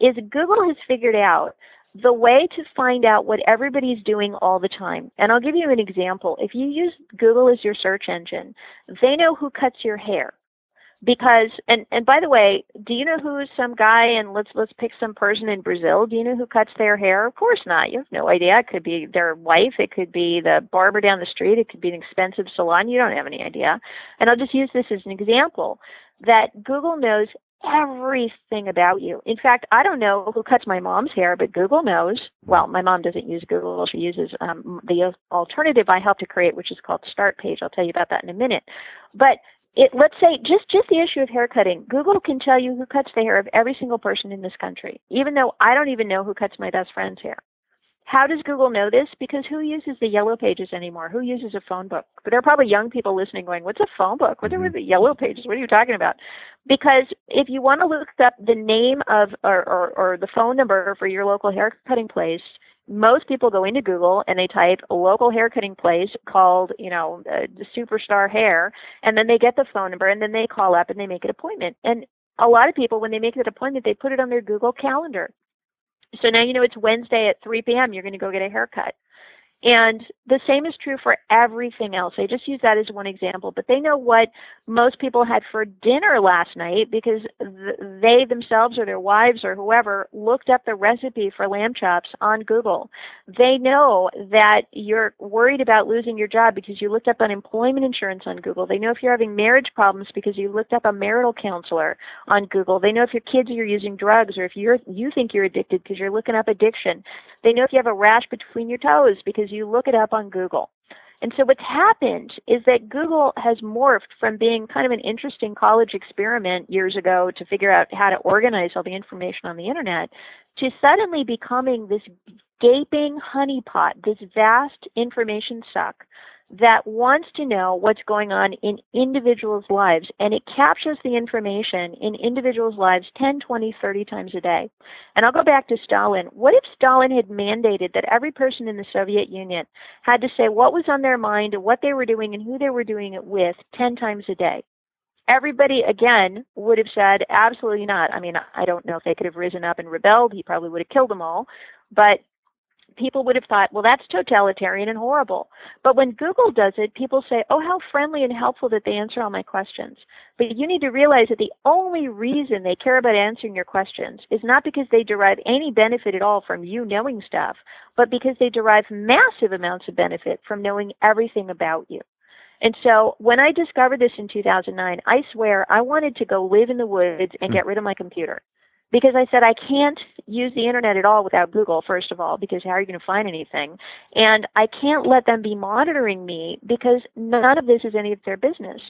is Google has figured out the way to find out what everybody's doing all the time. And I'll give you an example. If you use Google as your search engine, they know who cuts your hair. Because, and by the way, do you know who's some guy, and let's pick some person in Brazil, do you know who cuts their hair? Of course not. You have no idea. It could be their wife. It could be the barber down the street. It could be an expensive salon. You don't have any idea. And I'll just use this as an example, that Google knows everything about you. In fact, I don't know who cuts my mom's hair, but Google knows. Well, my mom doesn't use Google. She uses the alternative I helped to create, which is called StartPage. I'll tell you about that in a minute. But let's say just the issue of hair cutting, Google can tell you who cuts the hair of every single person in this country, even though I don't even know who cuts my best friend's hair. How does Google know this? Because who uses the yellow pages anymore? Who uses a phone book? But there are probably young people listening going, what's a phone book? What are the yellow pages? What are you talking about? Because if you want to look up the name of or the phone number for your local hair cutting place, most people go into Google and they type a local hair cutting place called, Superstar Hair, and then they get the phone number and then they call up and they make an appointment. And a lot of people, when they make that appointment, they put it on their Google Calendar. So now you know it's Wednesday at 3 p.m. You're going to go get a haircut. And the same is true for everything else. I just use that as one example. But they know what most people had for dinner last night because they themselves or their wives or whoever looked up the recipe for lamb chops on Google. They know that you're worried about losing your job because you looked up unemployment insurance on Google. They know if you're having marriage problems because you looked up a marital counselor on Google. They know if your kids are using drugs or if you think you're addicted because you're looking up addiction. They know if you have a rash between your toes because you look it up on Google. And so what's happened is that Google has morphed from being kind of an interesting college experiment years ago to figure out how to organize all the information on the internet to suddenly becoming this gaping honeypot, this vast information suck that wants to know what's going on in individuals' lives, and it captures the information in individuals' lives 10, 20, 30 times a day. And I'll go back to Stalin. What if Stalin had mandated that every person in the Soviet Union had to say what was on their mind, what they were doing, and who they were doing it with 10 times a day? Everybody, again, would have said, absolutely not. I mean, I don't know if they could have risen up and rebelled. He probably would have killed them all. But people would have thought, well, that's totalitarian and horrible. But when Google does it, people say, oh, how friendly and helpful that they answer all my questions. But you need to realize that the only reason they care about answering your questions is not because they derive any benefit at all from you knowing stuff, but because they derive massive amounts of benefit from knowing everything about you. And so when I discovered this in 2009, I swear I wanted to go live in the woods and get rid of my computer. Because I said, I can't use the internet at all without Google, first of all, because how are you going to find anything? And I can't let them be monitoring me because none of this is any of their business.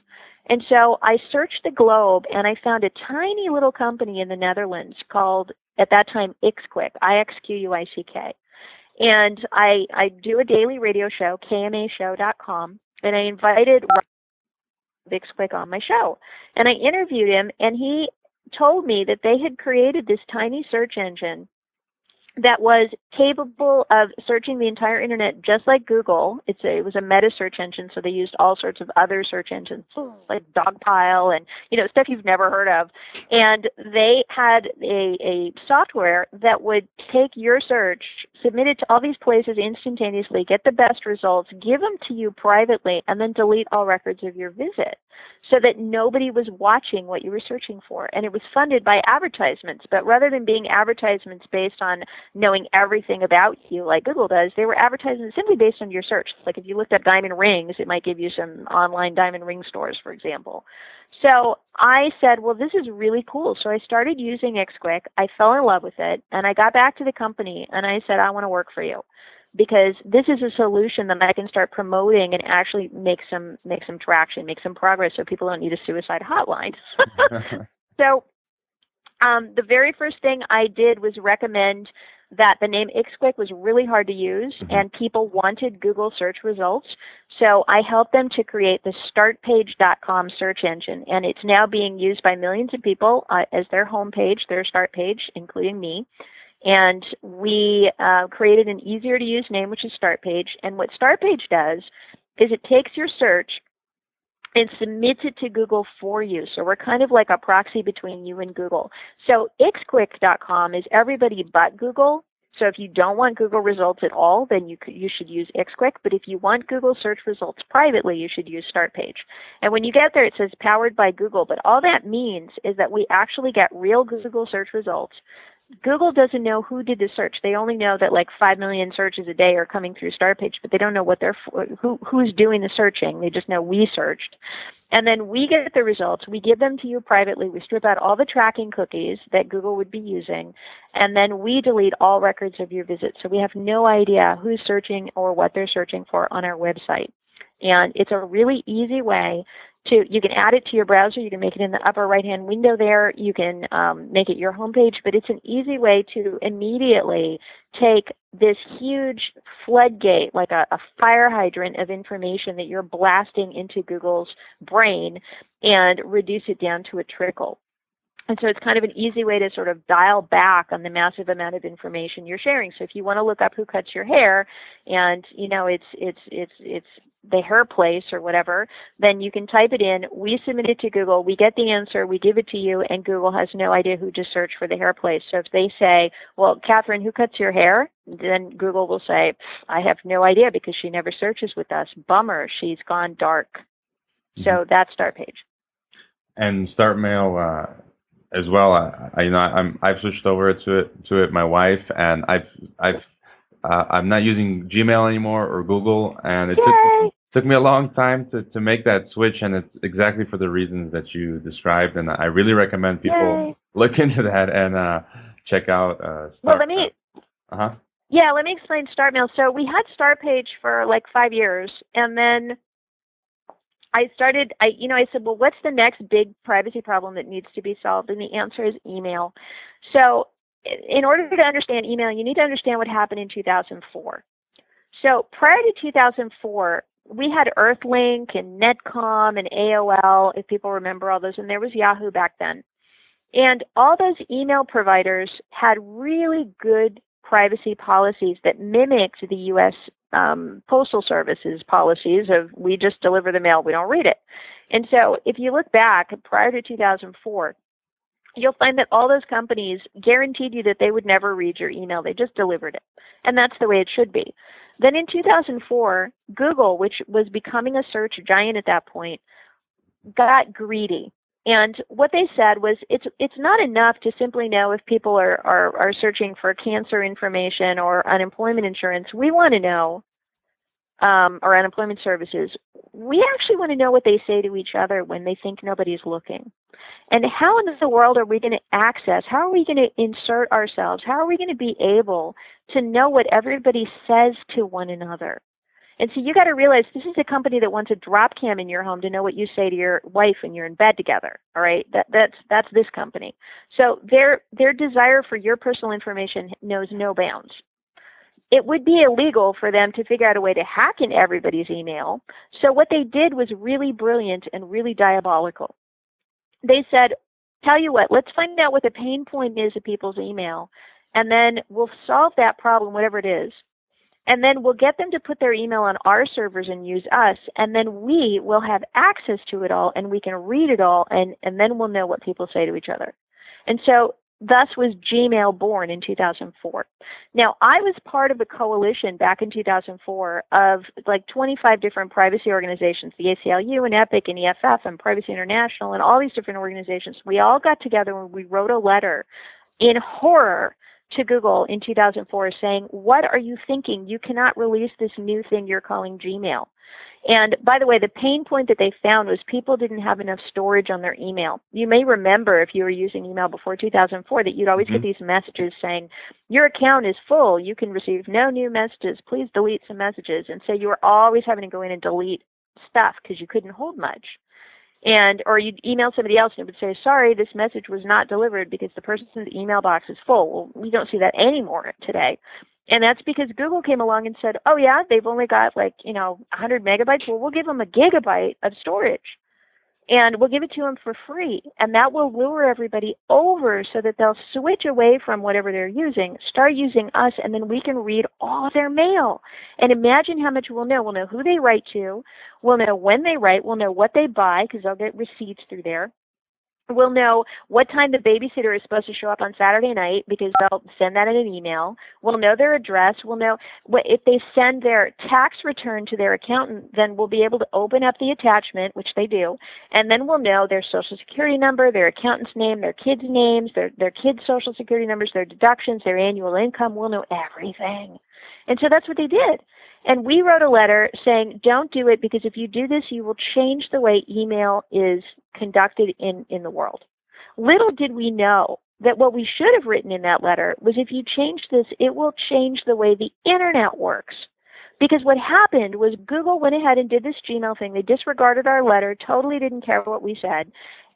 And so I searched the globe and I found a tiny little company in the Netherlands called, at that time, Ixquick, IXQUICK. And I do a daily radio show, kmashow.com, and I invited Ixquick on my show. And I interviewed him, and he told me that they had created this tiny search engine that was capable of searching the entire internet just like Google. It was a meta search engine, so they used all sorts of other search engines like Dogpile and stuff you've never heard of. And they had a software that would take your search, submit it to all these places instantaneously, get the best results, give them to you privately, and then delete all records of your visit so that nobody was watching what you were searching for. And it was funded by advertisements, but rather than being advertisements based on knowing everything about you like Google does, they were advertisements simply based on your search. Like if you looked up diamond rings, it might give you some online diamond ring stores, for example. So I said, well, this is really cool. So I started using Ixquick. I fell in love with it, and I got back to the company, and I said, I want to work for you, because this is a solution that I can start promoting and actually make some traction, make some progress so people don't need a suicide hotline. So the very first thing I did was recommend that the name Ixquick was really hard to use, and people wanted Google search results. So I helped them to create the StartPage.com search engine, and it's now being used by millions of people as their homepage, their start page, including me. And we created an easier-to-use name, which is StartPage. And what StartPage does is it takes your search and submits it to Google for you. So we're kind of like a proxy between you and Google. So Ixquick.com is everybody but Google. So if you don't want Google results at all, then you should use Ixquick. But if you want Google search results privately, you should use StartPage. And when you get there, it says powered by Google. But all that means is that we actually get real Google search results. Google doesn't know who did the search. They only know that like 5 million searches a day are coming through StartPage, but they don't know what who's doing the searching. They just know we searched. And then we get the results. We give them to you privately. We strip out all the tracking cookies that Google would be using, and then we delete all records of your visit. So we have no idea who's searching or what they're searching for on our website. And it's a really easy way you can add it to your browser. You can make it in the upper right-hand window there. You can make it your homepage, but it's an easy way to immediately take this huge floodgate, like a fire hydrant of information that you're blasting into Google's brain, and reduce it down to a trickle. And so it's kind of an easy way to sort of dial back on the massive amount of information you're sharing. So if you want to look up who cuts your hair, and it's the hair place or whatever, then you can type it in. We submit it to Google. We get the answer. We give it to you, and Google has no idea who just searched for the hair place. So if they say, well, Katherine, who cuts your hair? Then Google will say, I have no idea because she never searches with us. Bummer. She's gone dark. So that's StartPage. And StartMail as well. I've switched over to it. My wife, and I'm not using Gmail anymore or Google, and it took me a long time to make that switch, and it's exactly for the reasons that you described. And I really recommend people look into that and check out. Well, let me explain StartMail. So we had StartPage for like 5 years, and then I said, well, what's the next big privacy problem that needs to be solved? And the answer is email. So in order to understand email, you need to understand what happened in 2004. So prior to 2004, we had Earthlink and Netcom and AOL, if people remember all those, and there was Yahoo back then. And all those email providers had really good privacy policies that mimicked the U.S. Postal Service's policies of we just deliver the mail, we don't read it. And so if you look back prior to 2004, you'll find that all those companies guaranteed you that they would never read your email. They just delivered it. And that's the way it should be. Then in 2004, Google, which was becoming a search giant at that point, got greedy. And what they said was it's not enough to simply know if people are searching for cancer information or unemployment insurance. We want to know, or unemployment services. We actually want to know what they say to each other when they think nobody's looking. And how in the world are we going to access, how are we going to insert ourselves, how are we going to be able to know what everybody says to one another? And so you got to realize this is a company that wants a drop cam in your home to know what you say to your wife when you're in bed together. All right, that's this company. So their desire for your personal information knows no bounds. It would be illegal for them to figure out a way to hack in everybody's email. So what they did was really brilliant and really diabolical. They said, tell you what, let's find out what the pain point is of people's email, and then we'll solve that problem, whatever it is. And then we'll get them to put their email on our servers and use us, and then we will have access to it all, and we can read it all, and then we'll know what people say to each other. And so thus was Gmail born in 2004. Now, I was part of a coalition back in 2004 of like 25 different privacy organizations, the ACLU and EPIC and EFF and Privacy International and all these different organizations. We all got together and we wrote a letter in horror to Google in 2004 saying, what are you thinking? You cannot release this new thing you're calling Gmail. And by the way, the pain point that they found was people didn't have enough storage on their email. You may remember if you were using email before 2004 that you'd always get these messages saying, your account is full. You can receive no new messages. Please delete some messages. And so you were always having to go in and delete stuff because you couldn't hold much. or you'd email somebody else and it would say, sorry, this message was not delivered because the person's email box is full. Well, we don't see that anymore today. And that's because Google came along and said, oh yeah, they've only got 100 megabytes. Well, we'll give them a gigabyte of storage. And we'll give it to them for free. And that will lure everybody over so that they'll switch away from whatever they're using, start using us, and then we can read all their mail. And imagine how much we'll know. We'll know who they write to. We'll know when they write. We'll know what they buy because they'll get receipts through there. We'll know what time the babysitter is supposed to show up on Saturday night because they'll send that in an email. We'll know their address. We'll know if they send their tax return to their accountant, then we'll be able to open up the attachment, which they do, and then we'll know their social security number, their accountant's name, their kids' names, their kids' social security numbers, their deductions, their annual income. We'll know everything. And so that's what they did. And we wrote a letter saying, don't do it because if you do this, you will change the way email is conducted in the world. Little did we know that what we should have written in that letter was if you change this, it will change the way the internet works. Because what happened was Google went ahead and did this Gmail thing. They disregarded our letter, totally didn't care what we said.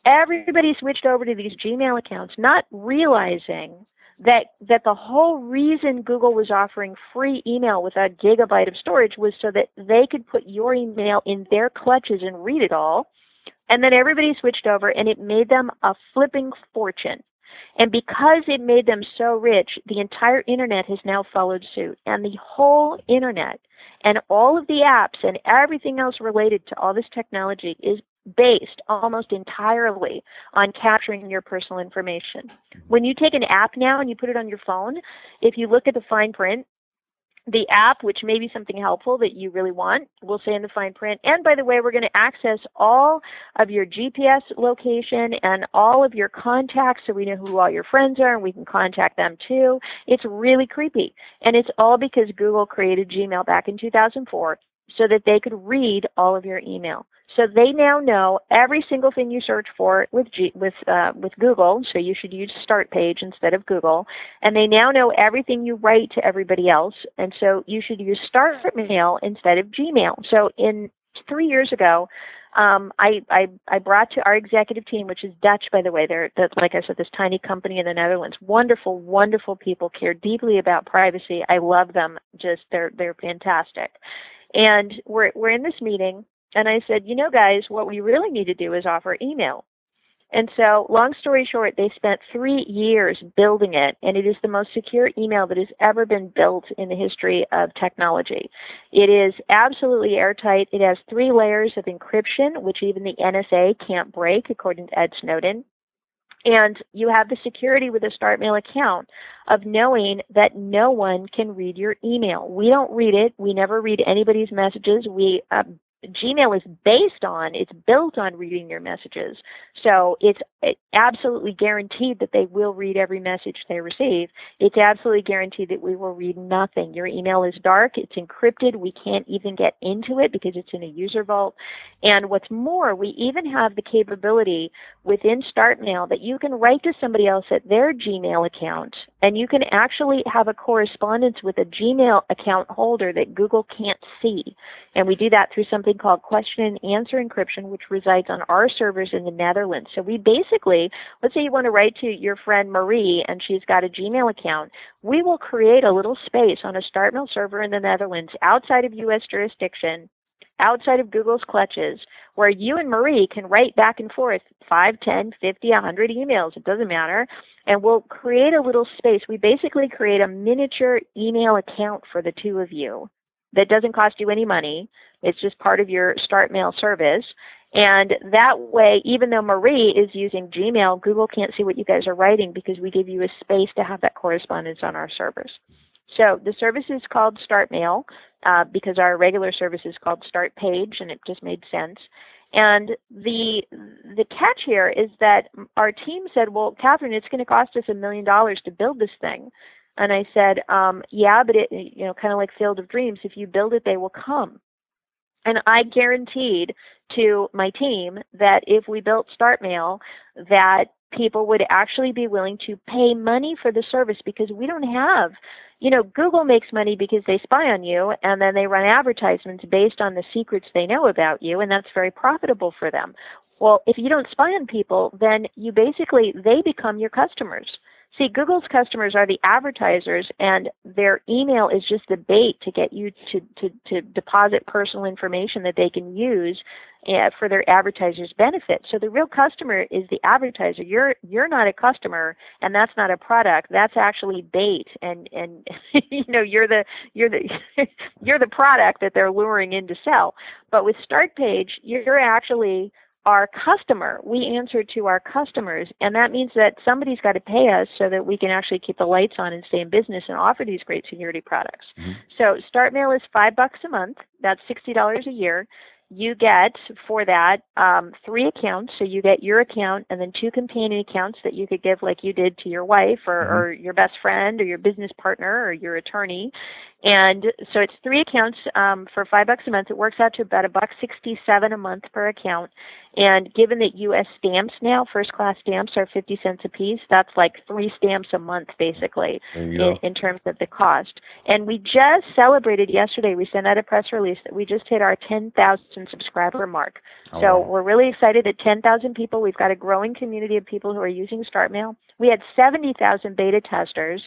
Everybody switched over to these Gmail accounts, not realizing that the whole reason Google was offering free email with a gigabyte of storage was so that they could put your email in their clutches and read it all. And then everybody switched over, and it made them a flipping fortune. And because it made them so rich, the entire internet has now followed suit. And the whole internet and all of the apps and everything else related to all this technology is based almost entirely on capturing your personal information. When you take an app now and you put it on your phone, if you look at the fine print, the app, which may be something helpful that you really want, will say in the fine print, and by the way, we're going to access all of your GPS location and all of your contacts so we know who all your friends are and we can contact them too. It's really creepy. And it's all because Google created Gmail back in 2004 so that they could read all of your email. So they now know every single thing you search for with Google, so you should use StartPage instead of Google, and they now know everything you write to everybody else, and so you should use StartMail instead of Gmail. So 3 years ago, I brought to our executive team, which is Dutch, by the way, they're like I said, this tiny company in the Netherlands, wonderful, wonderful people, care deeply about privacy. I love them, they're fantastic. And we're in this meeting, and I said, you know, guys, what we really need to do is offer email. And so, long story short, they spent 3 years building it, and it is the most secure email that has ever been built in the history of technology. It is absolutely airtight. It has 3 layers of encryption, which even the NSA can't break, according to Ed Snowden. And you have the security with a StartMail account of knowing that no one can read your email. We don't read it. We never read anybody's messages. Gmail is it's built on reading your messages. So it's absolutely guaranteed that they will read every message they receive. It's absolutely guaranteed that we will read nothing. Your email is dark. It's encrypted. We can't even get into it because it's in a user vault. And what's more, we even have the capability within StartMail that you can write to somebody else at their Gmail account, and you can actually have a correspondence with a Gmail account holder that Google can't see. And we do that through something called question and answer encryption, which resides on our servers in the Netherlands. So we basically, let's say you want to write to your friend Marie and she's got a Gmail account, we will create a little space on a StartMail server in the Netherlands outside of U.S. jurisdiction, outside of Google's clutches, where you and Marie can write back and forth 5, 10, 50, 100 emails. It doesn't matter. And we'll create a little space. We basically create a miniature email account for the two of you that doesn't cost you any money. It's just part of your StartMail service. And that way, even though Marie is using Gmail, Google can't see what you guys are writing because we give you a space to have that correspondence on our servers. So the service is called StartMail because our regular service is called StartPage, and it just made sense. And the catch here is that our team said, well, Katherine, it's going to cost us $1 million to build this thing. And I said, yeah, but it, kind of like Field of Dreams, if you build it, they will come. And I guaranteed to my team that if we built StartMail, that people would actually be willing to pay money for the service because we don't have, Google makes money because they spy on you and then they run advertisements based on the secrets they know about you, and that's very profitable for them. Well, if you don't spy on people, then they become your customers. See, Google's customers are the advertisers, and their email is just the bait to get you to deposit personal information that they can use for their advertisers' benefit. So the real customer is the advertiser. You're not a customer, and that's not a product. That's actually bait, and you're the you're the product that they're luring in to sell. But with StartPage, you're actually our customer. We answer to our customers, and that means that somebody's got to pay us so that we can actually keep the lights on and stay in business and offer these great security products. Mm-hmm. So StartMail is $5 a month. That's $60 a year. You get for that 3 accounts. So you get your account and then 2 companion accounts that you could give like you did to your wife or your best friend or your business partner or your attorney. And so it's 3 accounts for $5 a month. It works out to about $1.67 a month per account. And given that U.S. stamps now, first-class stamps are 50 cents a piece, that's like 3 stamps a month, basically, in terms of the cost. And we just celebrated yesterday. We sent out a press release that we just hit our 10,000 subscriber mark. Oh, so we're really excited at 10,000 people. We've got a growing community of people who are using StartMail. We had 70,000 beta testers.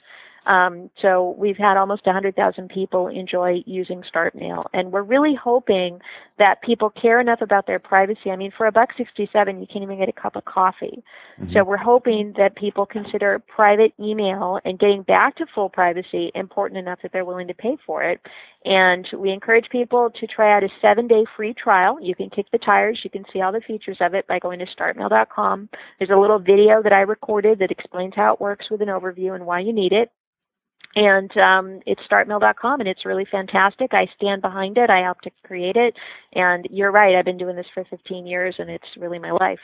So we've had almost 100,000 people enjoy using StartMail, and we're really hoping that people care enough about their privacy. I mean, for $1.67, you can't even get a cup of coffee. Mm-hmm. So we're hoping that people consider private email and getting back to full privacy important enough that they're willing to pay for it. And we encourage people to try out a 7-day free trial. You can kick the tires. You can see all the features of it by going to StartMail.com. There's a little video that I recorded that explains how it works with an overview and why you need it. And it's StartMail.com, and it's really fantastic. I stand behind it. I helped to create it. And you're right, I've been doing this for 15 years, and it's really my life.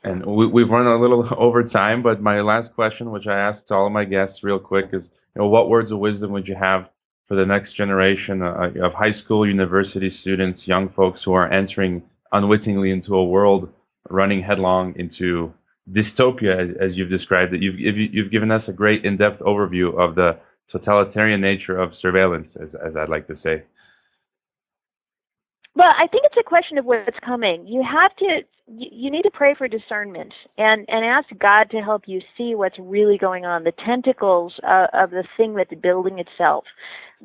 And we've run a little over time, but my last question, which I asked all of my guests real quick, is what words of wisdom would you have for the next generation of high school, university students, young folks who are entering unwittingly into a world running headlong into dystopia, as you've described it? You've given us a great in-depth overview of the totalitarian nature of surveillance, as I'd like to say. Well, I think it's a question of what's coming. You need to pray for discernment and ask God to help you see what's really going on, the tentacles of the thing that's building itself.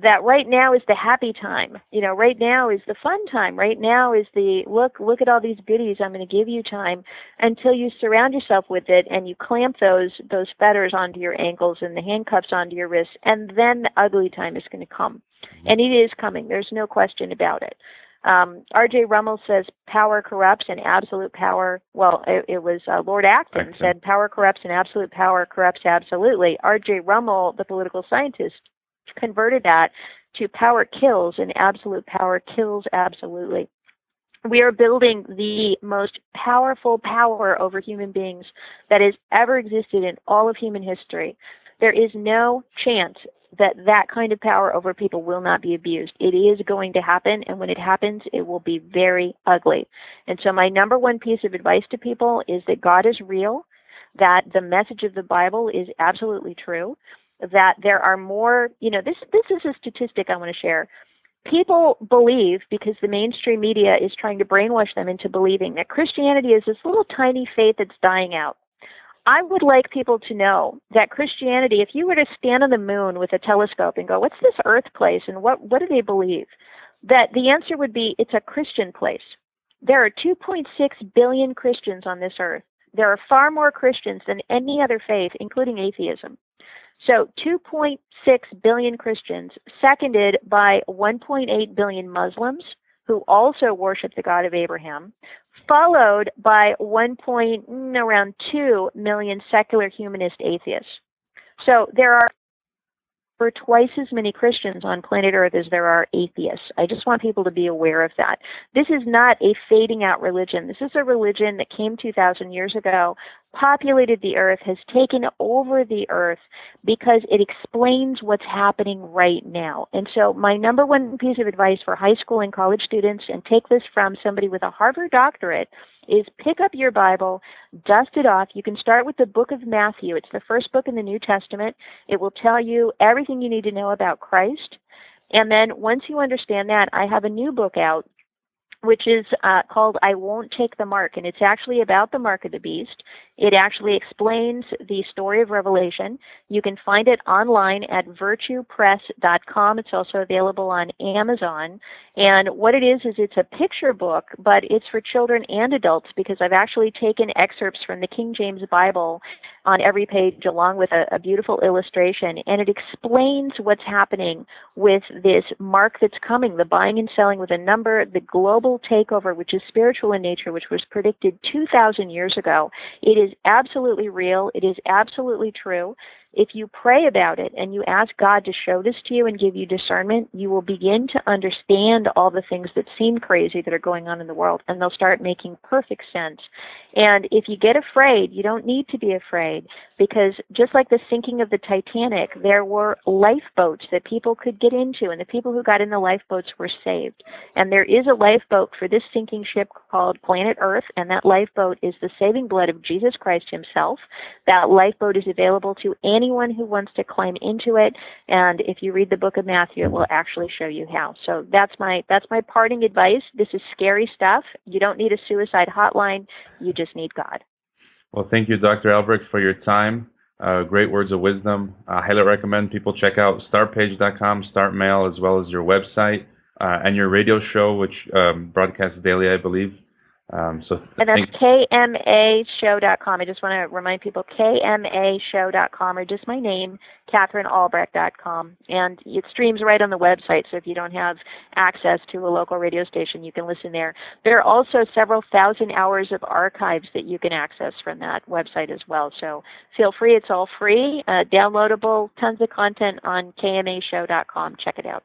That right now is the happy time. Right now is the fun time. Right now is the look at all these goodies I'm going to give you time, until you surround yourself with it and you clamp those fetters onto your ankles and the handcuffs onto your wrists, and then the ugly time is going to come. And it is coming. There's no question about it. R.J. Rummel says power corrupts and absolute power. Well, it was Lord Acton said power corrupts and absolute power corrupts absolutely. R.J. Rummel, the political scientist, converted that to power kills and absolute power kills absolutely. We are building the most powerful power over human beings that has ever existed in all of human history. There is no chance that kind of power over people will not be abused. It is going to happen, and when it happens, it will be very ugly. And so my number one piece of advice to people is that God is real, that the message of the Bible is absolutely true, that there are more, this is a statistic I want to share. People believe, because the mainstream media is trying to brainwash them into believing, that Christianity is this little tiny faith that's dying out. I would like people to know that Christianity, if you were to stand on the moon with a telescope and go, what's this earth place and what do they believe? That the answer would be, it's a Christian place. There are 2.6 billion Christians on this earth. There are far more Christians than any other faith, including atheism. So 2.6 billion Christians, seconded by 1.8 billion Muslims, who also worship the God of Abraham, followed by around 2 million secular humanist atheists. So there are for twice as many Christians on planet Earth as there are atheists. I just want people to be aware of that. This is not a fading out religion. This is a religion that came 2,000 years ago, populated the earth, has taken over the earth because it explains what's happening right now. And so my number one piece of advice for high school and college students, and take this from somebody with a Harvard doctorate, is pick up your Bible, dust it off. You can start with the book of Matthew. It's the first book in the New Testament. It will tell you everything you need to know about Christ. And then once you understand that, I have a new book out which is called I Won't Take the Mark, and it's actually about the mark of the beast. It actually explains the story of Revelation. You can find it online at virtuepress.com. It's also available on Amazon. And what it is it's a picture book, but it's for children and adults, because I've actually taken excerpts from the King James Bible on every page along with a beautiful illustration, and it explains what's happening with this mark that's coming, the buying and selling with a number, the global takeover, which is spiritual in nature, which was predicted 2,000 years ago. It is absolutely real. It is absolutely true. If you pray about it and you ask God to show this to you and give you discernment, you will begin to understand all the things that seem crazy that are going on in the world, and they'll start making perfect sense. And if you get afraid, you don't need to be afraid, because just like the sinking of the Titanic, there were lifeboats that people could get into, and the people who got in the lifeboats were saved. And there is a lifeboat for this sinking ship called Planet Earth, and that lifeboat is the saving blood of Jesus Christ himself. That lifeboat is available to anyone who wants to climb into it, and if you read the book of Matthew, it will actually show you how. So that's my parting advice. This is scary stuff. You don't need a suicide hotline. You just need God. Well, thank you, Dr. Albrecht, for your time. Great words of wisdom. I highly recommend people check out StartPage.com, StartMail, as well as your website and your radio show, which broadcasts daily, I believe. And that's KMAshow.com. I just want to remind people, KMAshow.com, or just my name, KatherineAlbrecht.com. And it streams right on the website, so if you don't have access to a local radio station, you can listen there. There are also several thousand hours of archives that you can access from that website as well. So feel free. It's all free, downloadable, tons of content on KMAshow.com. Check it out.